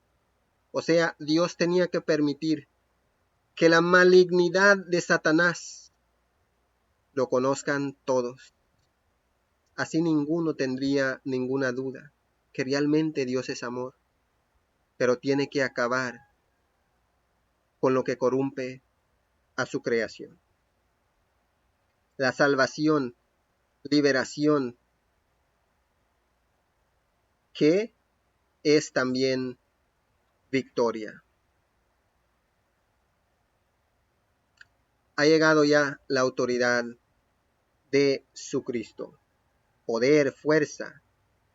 O sea, Dios tenía que permitir que la malignidad de Satanás lo conozcan todos. Así ninguno tendría ninguna duda que realmente Dios es amor, pero tiene que acabar con lo que corrompe a su creación. La salvación, liberación, que es también victoria. Ha llegado ya la autoridad de su Cristo. Poder, fuerza.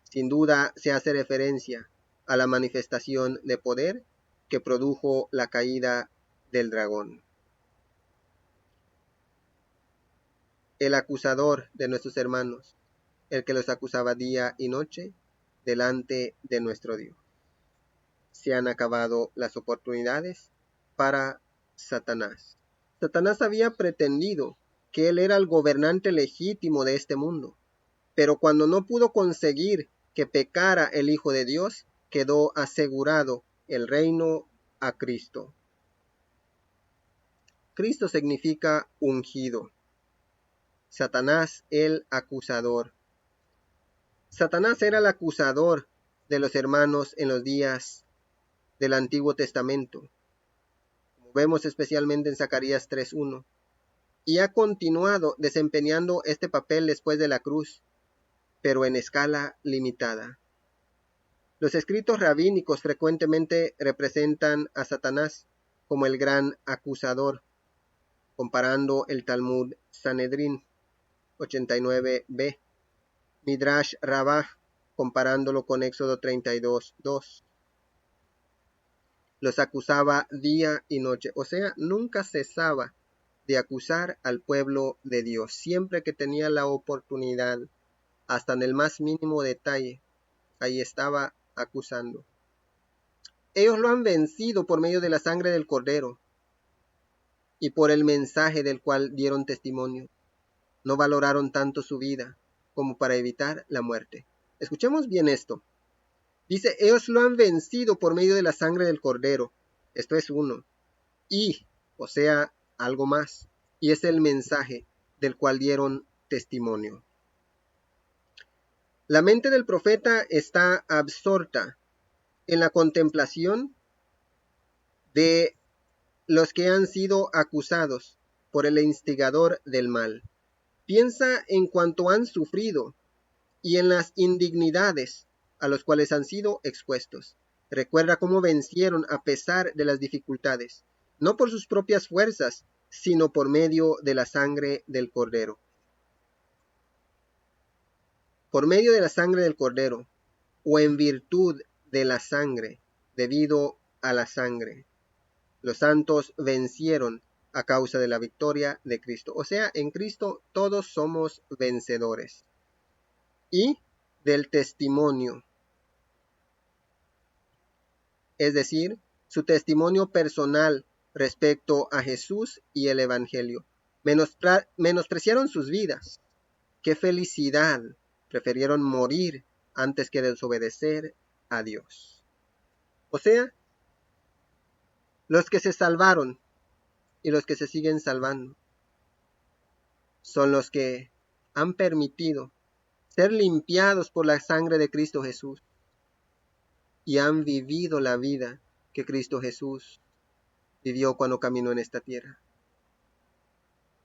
Sin duda se hace referencia a la manifestación de poder que produjo la caída del dragón. El acusador de nuestros hermanos, el que los acusaba día y noche delante de nuestro Dios. Se han acabado las oportunidades para Satanás. Satanás había pretendido que él era el gobernante legítimo de este mundo, pero cuando no pudo conseguir que pecara el Hijo de Dios, quedó asegurado el reino a Cristo. Cristo significa ungido. Satanás el acusador. Satanás era el acusador de los hermanos en los días del Antiguo Testamento, como vemos especialmente en Zacarías 3:1, y ha continuado desempeñando este papel después de la cruz, pero en escala limitada. Los escritos rabínicos frecuentemente representan a Satanás como el gran acusador, comparando el Talmud Sanedrín 89b, Midrash Rabbah, comparándolo con Éxodo 32:2. Los acusaba día y noche, o sea, nunca cesaba de acusar al pueblo de Dios, siempre que tenía la oportunidad, hasta en el más mínimo detalle, ahí estaba acusando. Ellos lo han vencido por medio de la sangre del Cordero y por el mensaje del cual dieron testimonio. No valoraron tanto su vida como para evitar la muerte. Escuchemos bien esto. Dice, ellos lo han vencido por medio de la sangre del Cordero. Esto es uno. Y, o sea, algo más. Y es el mensaje del cual dieron testimonio. La mente del profeta está absorta en la contemplación de los que han sido acusados por el instigador del mal. Piensa en cuanto han sufrido y en las indignidades a los cuales han sido expuestos. Recuerda cómo vencieron a pesar de las dificultades, no por sus propias fuerzas, sino por medio de la sangre del Cordero. Por medio de la sangre del Cordero, o en virtud de la sangre, debido a la sangre, los santos vencieron a causa de la victoria de Cristo. O sea, en Cristo todos somos vencedores. Y del testimonio, es decir, su testimonio personal respecto a Jesús y el Evangelio. Menospreciaron sus vidas. ¡Qué felicidad! Prefirieron morir antes que desobedecer a Dios. O sea, los que se salvaron y los que se siguen salvando son los que han permitido ser limpiados por la sangre de Cristo Jesús y han vivido la vida que Cristo Jesús vivió cuando caminó en esta tierra,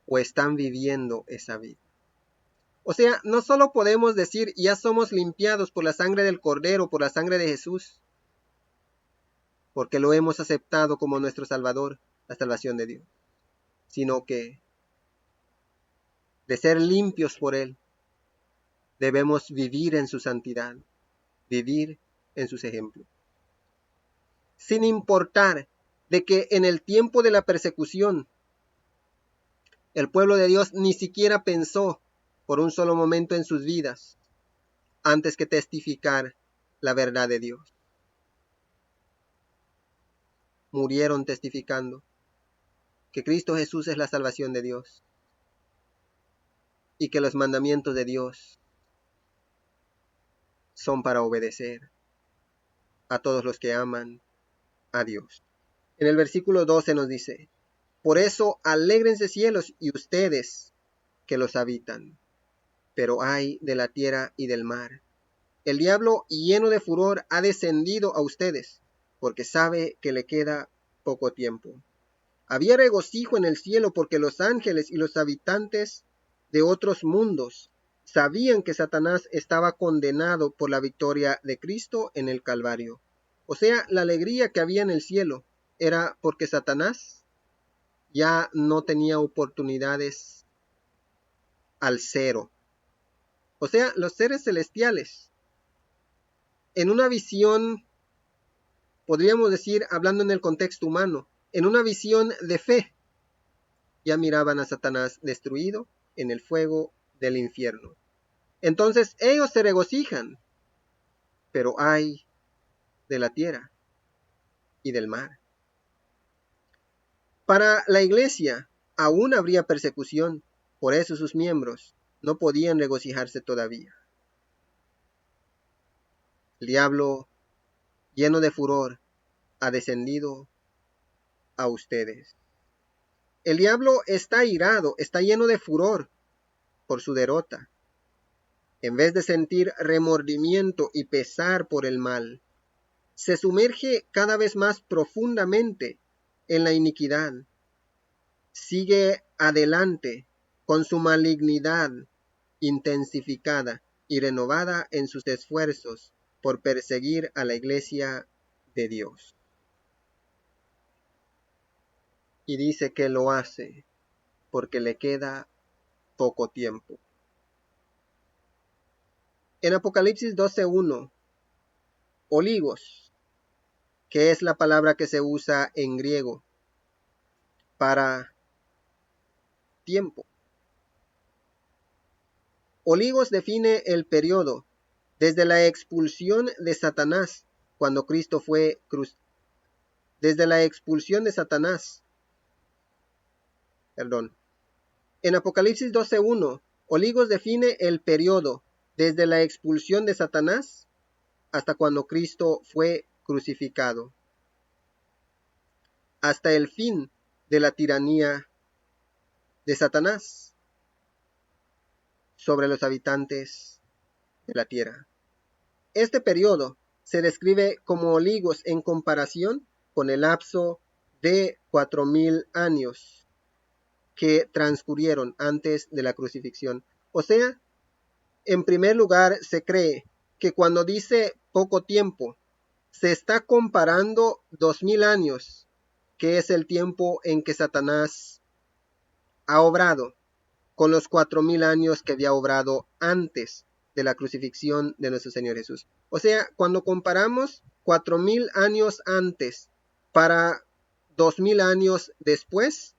o están viviendo esa vida. O sea, no solo podemos decir ya somos limpiados por la sangre del Cordero, por la sangre de Jesús, porque lo hemos aceptado como nuestro Salvador, la salvación de Dios, sino que de ser limpios por Él, debemos vivir en su santidad, vivir en sus ejemplos. Sin importar de que en el tiempo de la persecución, el pueblo de Dios ni siquiera pensó por un solo momento en sus vidas antes que testificar la verdad de Dios. Murieron testificando que Cristo Jesús es la salvación de Dios y que los mandamientos de Dios son para obedecer a todos los que aman a Dios. En el versículo 12 nos dice: por eso alégrense cielos y ustedes que los habitan, pero ay de la tierra y del mar. El diablo, lleno de furor, ha descendido a ustedes, porque sabe que le queda poco tiempo. Había regocijo en el cielo porque los ángeles y los habitantes de otros mundos sabían que Satanás estaba condenado por la victoria de Cristo en el Calvario. O sea, la alegría que había en el cielo era porque Satanás ya no tenía oportunidades al cero. O sea, los seres celestiales, en una visión, podríamos decir, hablando en el contexto humano, en una visión de fe, ya miraban a Satanás destruido en el fuego del infierno. Entonces ellos se regocijan, pero ay de la tierra y del mar. Para la iglesia aún habría persecución, por eso sus miembros no podían regocijarse todavía. El diablo, lleno de furor, ha descendido a ustedes. El diablo está airado, está lleno de furor por su derrota. En vez de sentir remordimiento y pesar por el mal, se sumerge cada vez más profundamente en la iniquidad. Sigue adelante con su malignidad intensificada y renovada en sus esfuerzos por perseguir a la iglesia de Dios. Y dice que lo hace porque le queda poco tiempo. En Apocalipsis 12:1, oligos, que es la palabra que se usa en griego para tiempo. Oligos define el periodo desde la expulsión de Satanás cuando Cristo fue desde la expulsión de Satanás. En Apocalipsis 12:1, oligos define el periodo desde la expulsión de Satanás hasta cuando Cristo fue crucificado, hasta el fin de la tiranía de Satanás sobre los habitantes de la tierra. Este periodo se describe como oligos en comparación con el lapso de 4000 años que transcurrieron antes de la crucifixión. O sea, en primer lugar, se cree que cuando dice poco tiempo, se está comparando 2000 años, que es el tiempo en que Satanás ha obrado, con los 4000 años que había obrado antes de la crucifixión de nuestro Señor Jesús. O sea, cuando comparamos 4000 años antes para 2000 años después,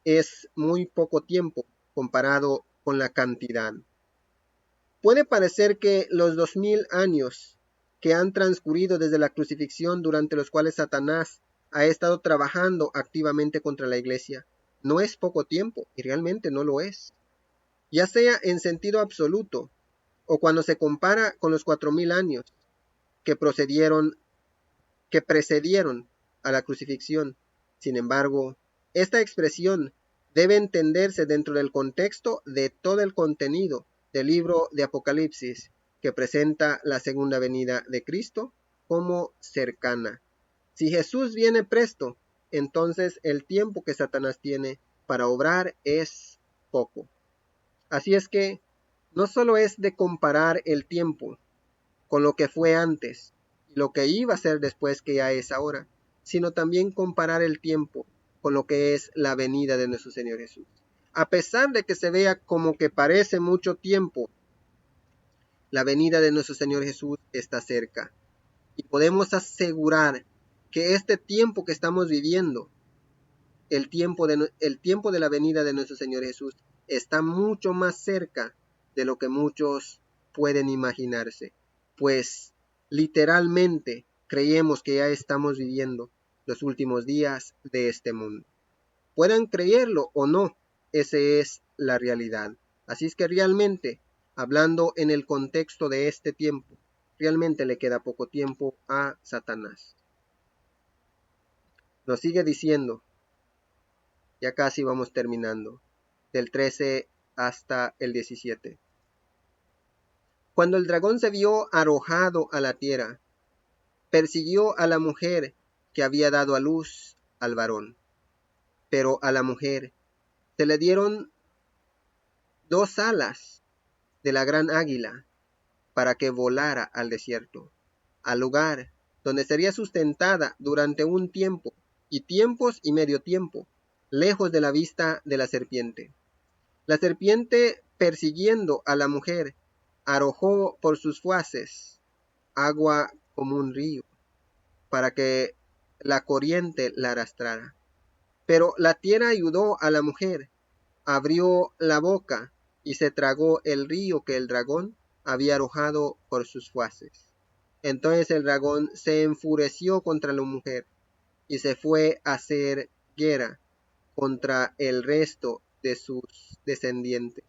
es muy poco tiempo comparado con la cantidad. Puede parecer que los 2000 años que han transcurrido desde la crucifixión, durante los cuales Satanás ha estado trabajando activamente contra la iglesia, no es poco tiempo, y realmente no lo es. Ya sea en sentido absoluto, o cuando se compara con los 4000 años que precedieron a la crucifixión. Sin embargo, esta expresión debe entenderse dentro del contexto de todo el contenido del libro de Apocalipsis, que presenta la segunda venida de Cristo como cercana. Si Jesús viene presto, entonces el tiempo que Satanás tiene para obrar es poco. Así es que no solo es de comparar el tiempo con lo que fue antes y lo que iba a ser después, que ya es ahora, sino también comparar el tiempo con lo que es la venida de nuestro Señor Jesús. A pesar de que se vea como que parece mucho tiempo, la venida de nuestro Señor Jesús está cerca. Y podemos asegurar que este tiempo que estamos viviendo, el tiempo de la venida de nuestro Señor Jesús, está mucho más cerca de lo que muchos pueden imaginarse. Pues literalmente creemos que ya estamos viviendo los últimos días de este mundo. Puedan creerlo o no, esa es la realidad. Así es que realmente, hablando en el contexto de este tiempo, realmente le queda poco tiempo a Satanás. Nos sigue diciendo, ya casi vamos terminando, del 13 hasta el 17. Cuando el dragón se vio arrojado a la tierra, persiguió a la mujer que había dado a luz al varón. Pero a la mujer se le dieron 2 alas de la gran águila para que volara al desierto, al lugar donde sería sustentada durante un tiempo, y tiempos y medio tiempo, lejos de la vista de la serpiente. La serpiente, persiguiendo a la mujer, arrojó por sus fauces agua como un río, para que la corriente la arrastrara. Pero la tierra ayudó a la mujer, abrió la boca y se tragó el río que el dragón había arrojado por sus fauces. Entonces el dragón se enfureció contra la mujer y se fue a hacer guerra contra el resto de sus descendientes,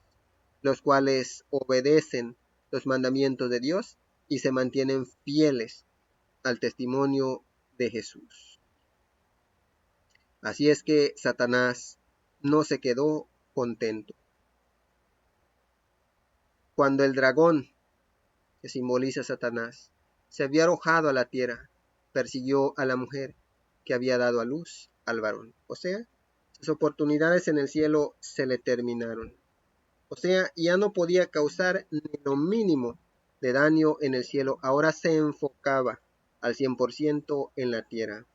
los cuales obedecen los mandamientos de Dios y se mantienen fieles al testimonio de Jesús. Así es que Satanás no se quedó contento. Cuando el dragón, que simboliza a Satanás, se había arrojado a la tierra, persiguió a la mujer que había dado a luz al varón. O sea, sus oportunidades en el cielo se le terminaron. O sea, ya no podía causar ni lo mínimo de daño en el cielo. Ahora se enfocaba al 100% en la tierra.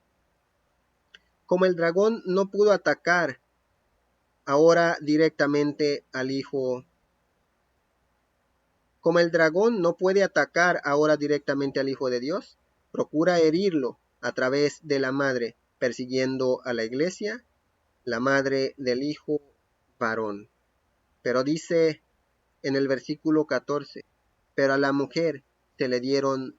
Como el dragón no pudo atacar ahora directamente al hijo, como el dragón no puede atacar ahora directamente al Hijo de Dios, procura herirlo a través de la madre, persiguiendo a la iglesia, la madre del hijo varón. Pero dice en el versículo 14, pero a la mujer se le dieron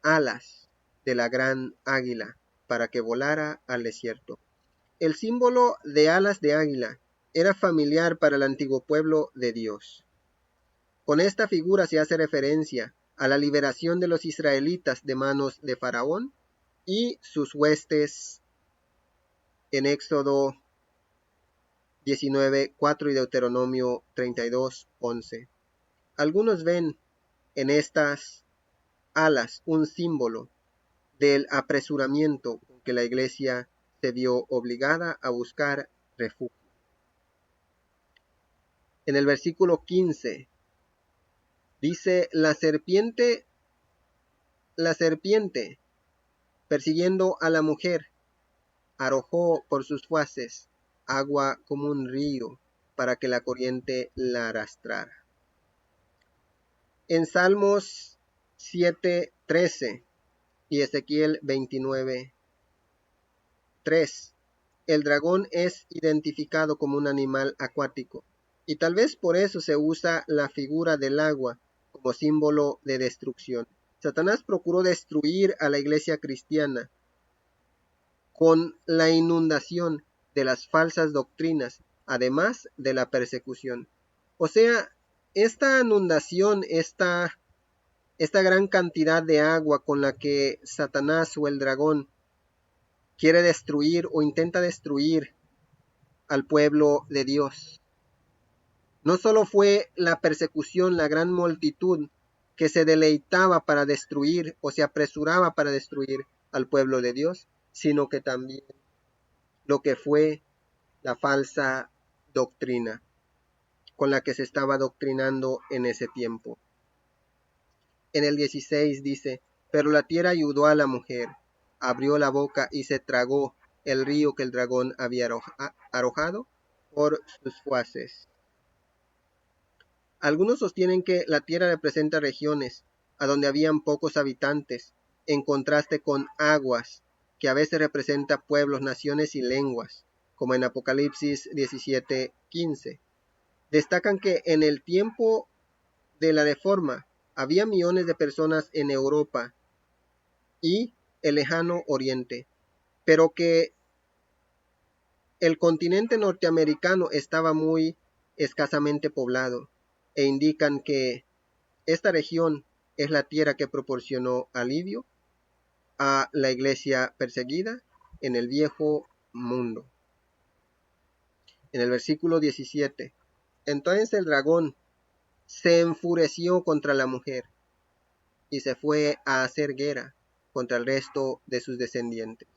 alas de la gran águila para que volara al desierto. El símbolo de alas de águila era familiar para el antiguo pueblo de Dios. Con esta figura se hace referencia a la liberación de los israelitas de manos de Faraón y sus huestes en Éxodo 19:4 y Deuteronomio 32:11. Algunos ven en estas alas un símbolo del apresuramiento con que la iglesia se vio obligada a buscar refugio. En el versículo 15 dice, la serpiente, persiguiendo a la mujer, arrojó por sus fauces agua como un río para que la corriente la arrastrara. En Salmos 7:13 y Ezequiel 29:3, el dragón es identificado como un animal acuático Y tal vez por eso se usa la figura del agua como símbolo de destrucción. Satanás procuró destruir a la iglesia cristiana con la inundación de las falsas doctrinas, además de la persecución. O sea, esta inundación, esta gran cantidad de agua con la que Satanás o el dragón quiere destruir o intenta destruir al pueblo de Dios. No solo fue la persecución, la gran multitud que se deleitaba para destruir o se apresuraba para destruir al pueblo de Dios, sino que también lo que fue la falsa doctrina con la que se estaba doctrinando en ese tiempo. En el 16 dice, pero la tierra ayudó a la mujer, abrió la boca y se tragó el río que el dragón había arrojado por sus fauces. Algunos sostienen que la tierra representa regiones a donde habían pocos habitantes, en contraste con aguas, que a veces representa pueblos, naciones y lenguas, como en Apocalipsis 17:15. Destacan que en el tiempo de la Reforma había millones de personas en Europa y el lejano Oriente, pero que el continente norteamericano estaba muy escasamente poblado, e indican que esta región es la tierra que proporcionó alivio a la iglesia perseguida en el viejo mundo. En el versículo 17, entonces el dragón se enfureció contra la mujer y se fue a hacer guerra contra el resto de sus descendientes.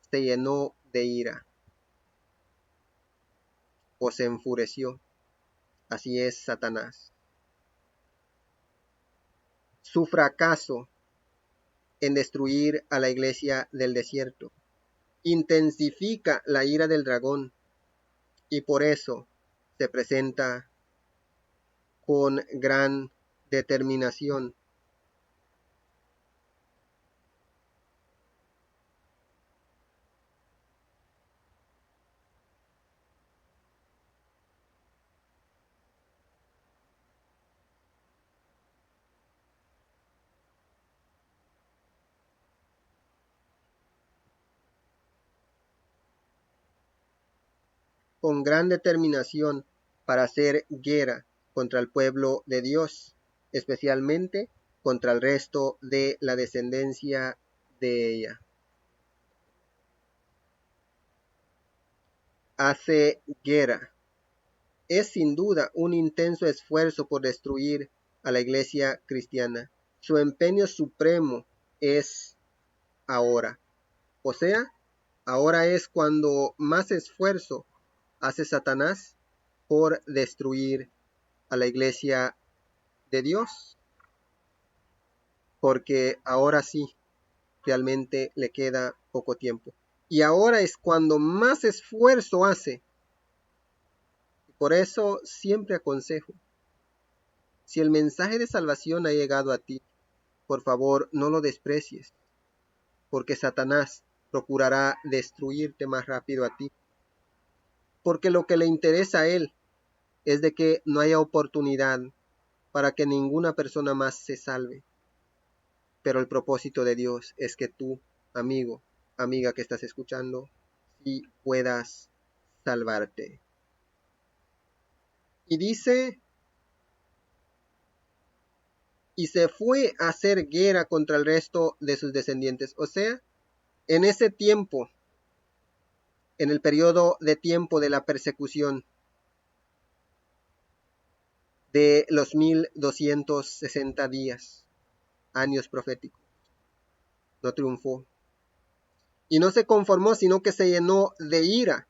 Se llenó de ira o se enfureció. Así es Satanás. Su fracaso en destruir a la iglesia del desierto intensifica la ira del dragón y por eso se presenta con gran determinación. Con gran determinación para hacer guerra contra el pueblo de Dios, especialmente contra el resto de la descendencia de ella. Hace guerra. Es sin duda un intenso esfuerzo por destruir a la iglesia cristiana. Su empeño supremo es ahora. O sea, ahora es cuando más esfuerzo hace Satanás por destruir a la iglesia de Dios, porque ahora sí, realmente le queda poco tiempo. Y ahora es cuando más esfuerzo hace. Por eso siempre aconsejo, si el mensaje de salvación ha llegado a ti, por favor no lo desprecies, porque Satanás procurará destruirte más rápido a ti. Porque lo que le interesa a él es de que no haya oportunidad para que ninguna persona más se salve. Pero el propósito de Dios es que tú, amigo, amiga que estás escuchando, sí puedas salvarte. Y dice, y se fue a hacer guerra contra el resto de sus descendientes. O sea, en ese tiempo, en el periodo de tiempo de la persecución de los 1260 días, años proféticos, no triunfó. Y no se conformó, sino que se llenó de ira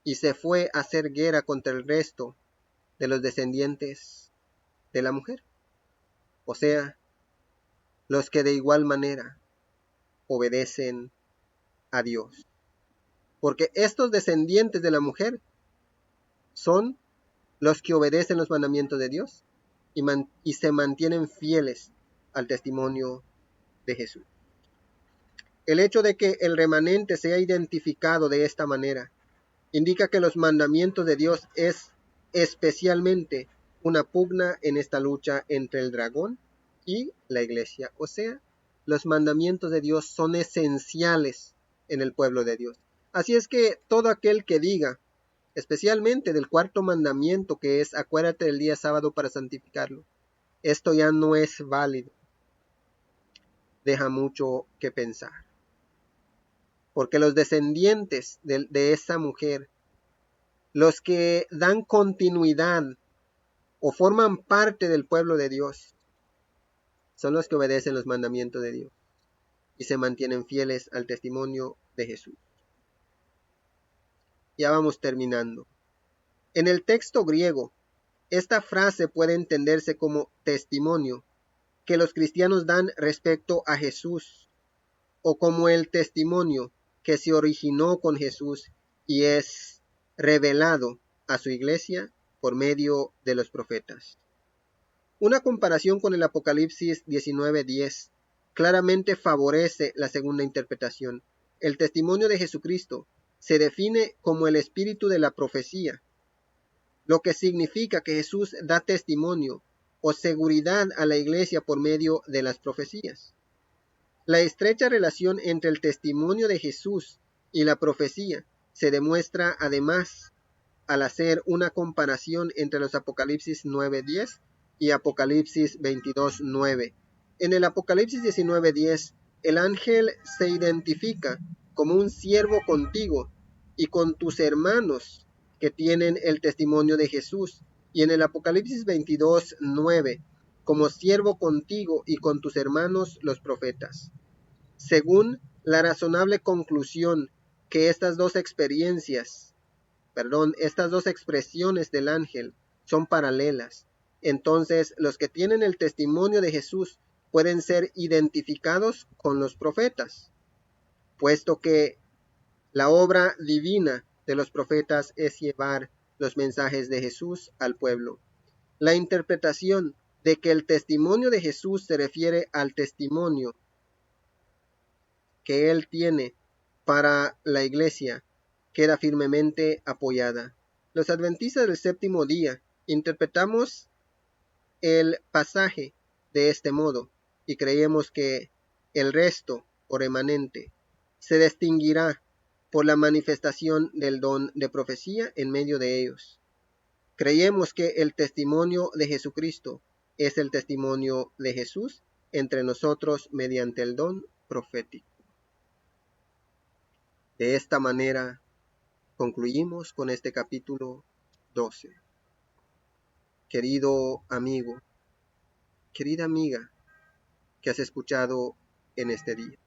y se fue a hacer guerra contra el resto de los descendientes de la mujer. O sea, los que de igual manera obedecen a Dios. Porque estos descendientes de la mujer son los que obedecen los mandamientos de Dios y se mantienen fieles al testimonio de Jesús. El hecho de que el remanente sea identificado de esta manera indica que los mandamientos de Dios es especialmente una pugna en esta lucha entre el dragón y la iglesia. O sea, los mandamientos de Dios son esenciales en el pueblo de Dios. Así es que todo aquel que diga, especialmente del cuarto mandamiento, que es acuérdate del día sábado para santificarlo, esto ya no es válido, deja mucho que pensar. Porque los descendientes de esa mujer, los que dan continuidad o forman parte del pueblo de Dios, son los que obedecen los mandamientos de Dios y se mantienen fieles al testimonio de Jesús. Ya vamos terminando. En el texto griego, esta frase puede entenderse como testimonio que los cristianos dan respecto a Jesús, o como el testimonio que se originó con Jesús y es revelado a su iglesia por medio de los profetas. Una comparación con el Apocalipsis 19:10 claramente favorece la segunda interpretación. El testimonio de Jesucristo se define como el espíritu de la profecía, lo que significa que Jesús da testimonio o seguridad a la iglesia por medio de las profecías. La estrecha relación entre el testimonio de Jesús y la profecía se demuestra además al hacer una comparación entre los Apocalipsis 9:10 y Apocalipsis 22:9. En el Apocalipsis 19:10, el ángel se identifica como un siervo contigo y con tus hermanos que tienen el testimonio de Jesús. Y en el Apocalipsis 22:9, como siervo contigo y con tus hermanos los profetas. Según la razonable conclusión que estas dos expresiones del ángel son paralelas, entonces los que tienen el testimonio de Jesús pueden ser identificados con los profetas, puesto que la obra divina de los profetas es llevar los mensajes de Jesús al pueblo. La interpretación de que el testimonio de Jesús se refiere al testimonio que él tiene para la iglesia queda firmemente apoyada. Los adventistas del séptimo día interpretamos el pasaje de este modo y creemos que el resto o remanente se distinguirá por la manifestación del don de profecía en medio de ellos. Creemos que el testimonio de Jesucristo es el testimonio de Jesús entre nosotros mediante el don profético. De esta manera concluimos con este capítulo 12. Querido amigo, querida amiga que has escuchado en este día,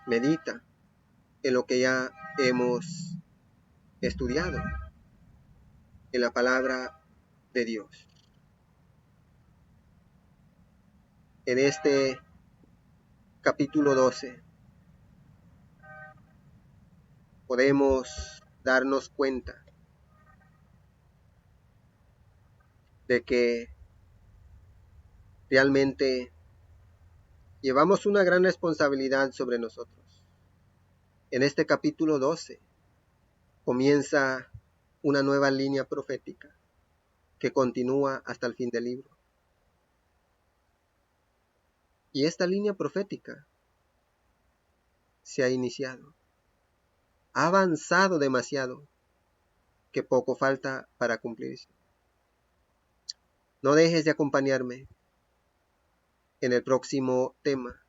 medita en lo que ya hemos estudiado en la palabra de Dios. En este capítulo 12 podemos darnos cuenta de que realmente llevamos una gran responsabilidad sobre nosotros. En este capítulo 12 comienza una nueva línea profética que continúa hasta el fin del libro. Y esta línea profética se ha iniciado. Ha avanzado demasiado, que poco falta para cumplirse. No dejes de acompañarme en el próximo tema,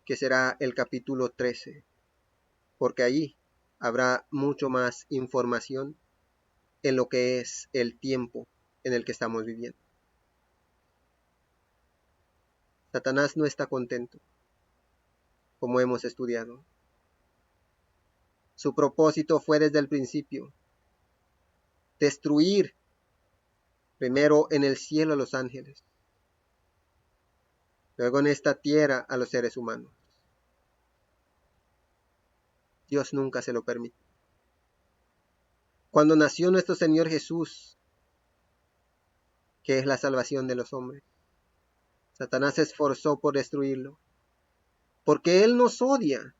que será el capítulo 13, porque allí habrá mucho más información en lo que es el tiempo en el que estamos viviendo. Satanás no está contento, como hemos estudiado. Su propósito fue desde el principio destruir primero en el cielo a los ángeles, luego en esta tierra a los seres humanos. Dios nunca se lo permite. Cuando nació nuestro Señor Jesús, que es la salvación de los hombres, Satanás se esforzó por destruirlo, porque Él nos odia.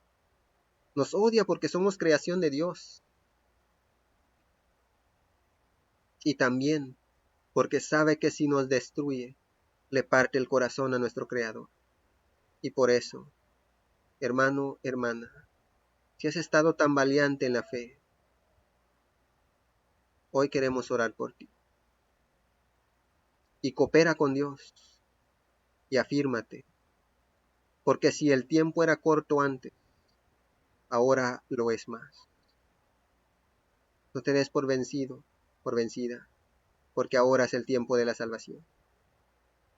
Nos odia porque somos creación de Dios. Y también porque sabe que si nos destruye, le parte el corazón a nuestro Creador. Y por eso, hermano, hermana, si has estado tan valiente en la fe, hoy queremos orar por ti. Y coopera con Dios y afírmate, porque si el tiempo era corto antes, ahora lo es más. No te des por vencido, por vencida, porque ahora es el tiempo de la salvación.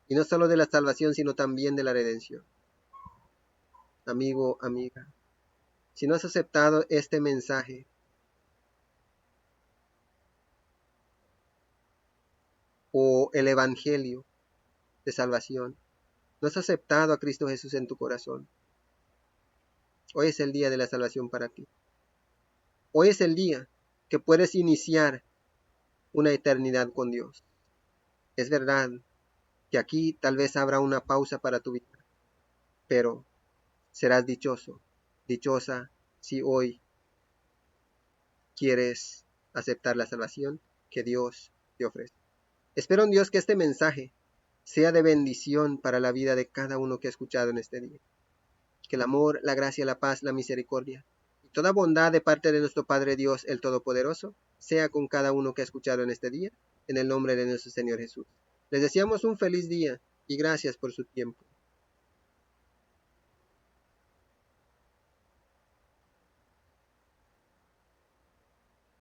Y no solo de la salvación, sino también de la redención. Amigo, amiga, si no has aceptado este mensaje, o el Evangelio de salvación, no has aceptado a Cristo Jesús en tu corazón, hoy es el día de la salvación para ti. Hoy es el día que puedes iniciar una eternidad con Dios. Es verdad que aquí tal vez habrá una pausa para tu vida, pero serás dichoso, dichosa si hoy quieres aceptar la salvación que Dios te ofrece. Espero en Dios que este mensaje sea de bendición para la vida de cada uno que ha escuchado en este día. Que el amor, la gracia, la paz, la misericordia y toda bondad de parte de nuestro Padre Dios, el Todopoderoso, sea con cada uno que ha escuchado en este día, en el nombre de nuestro Señor Jesús. Les deseamos un feliz día y gracias por su tiempo.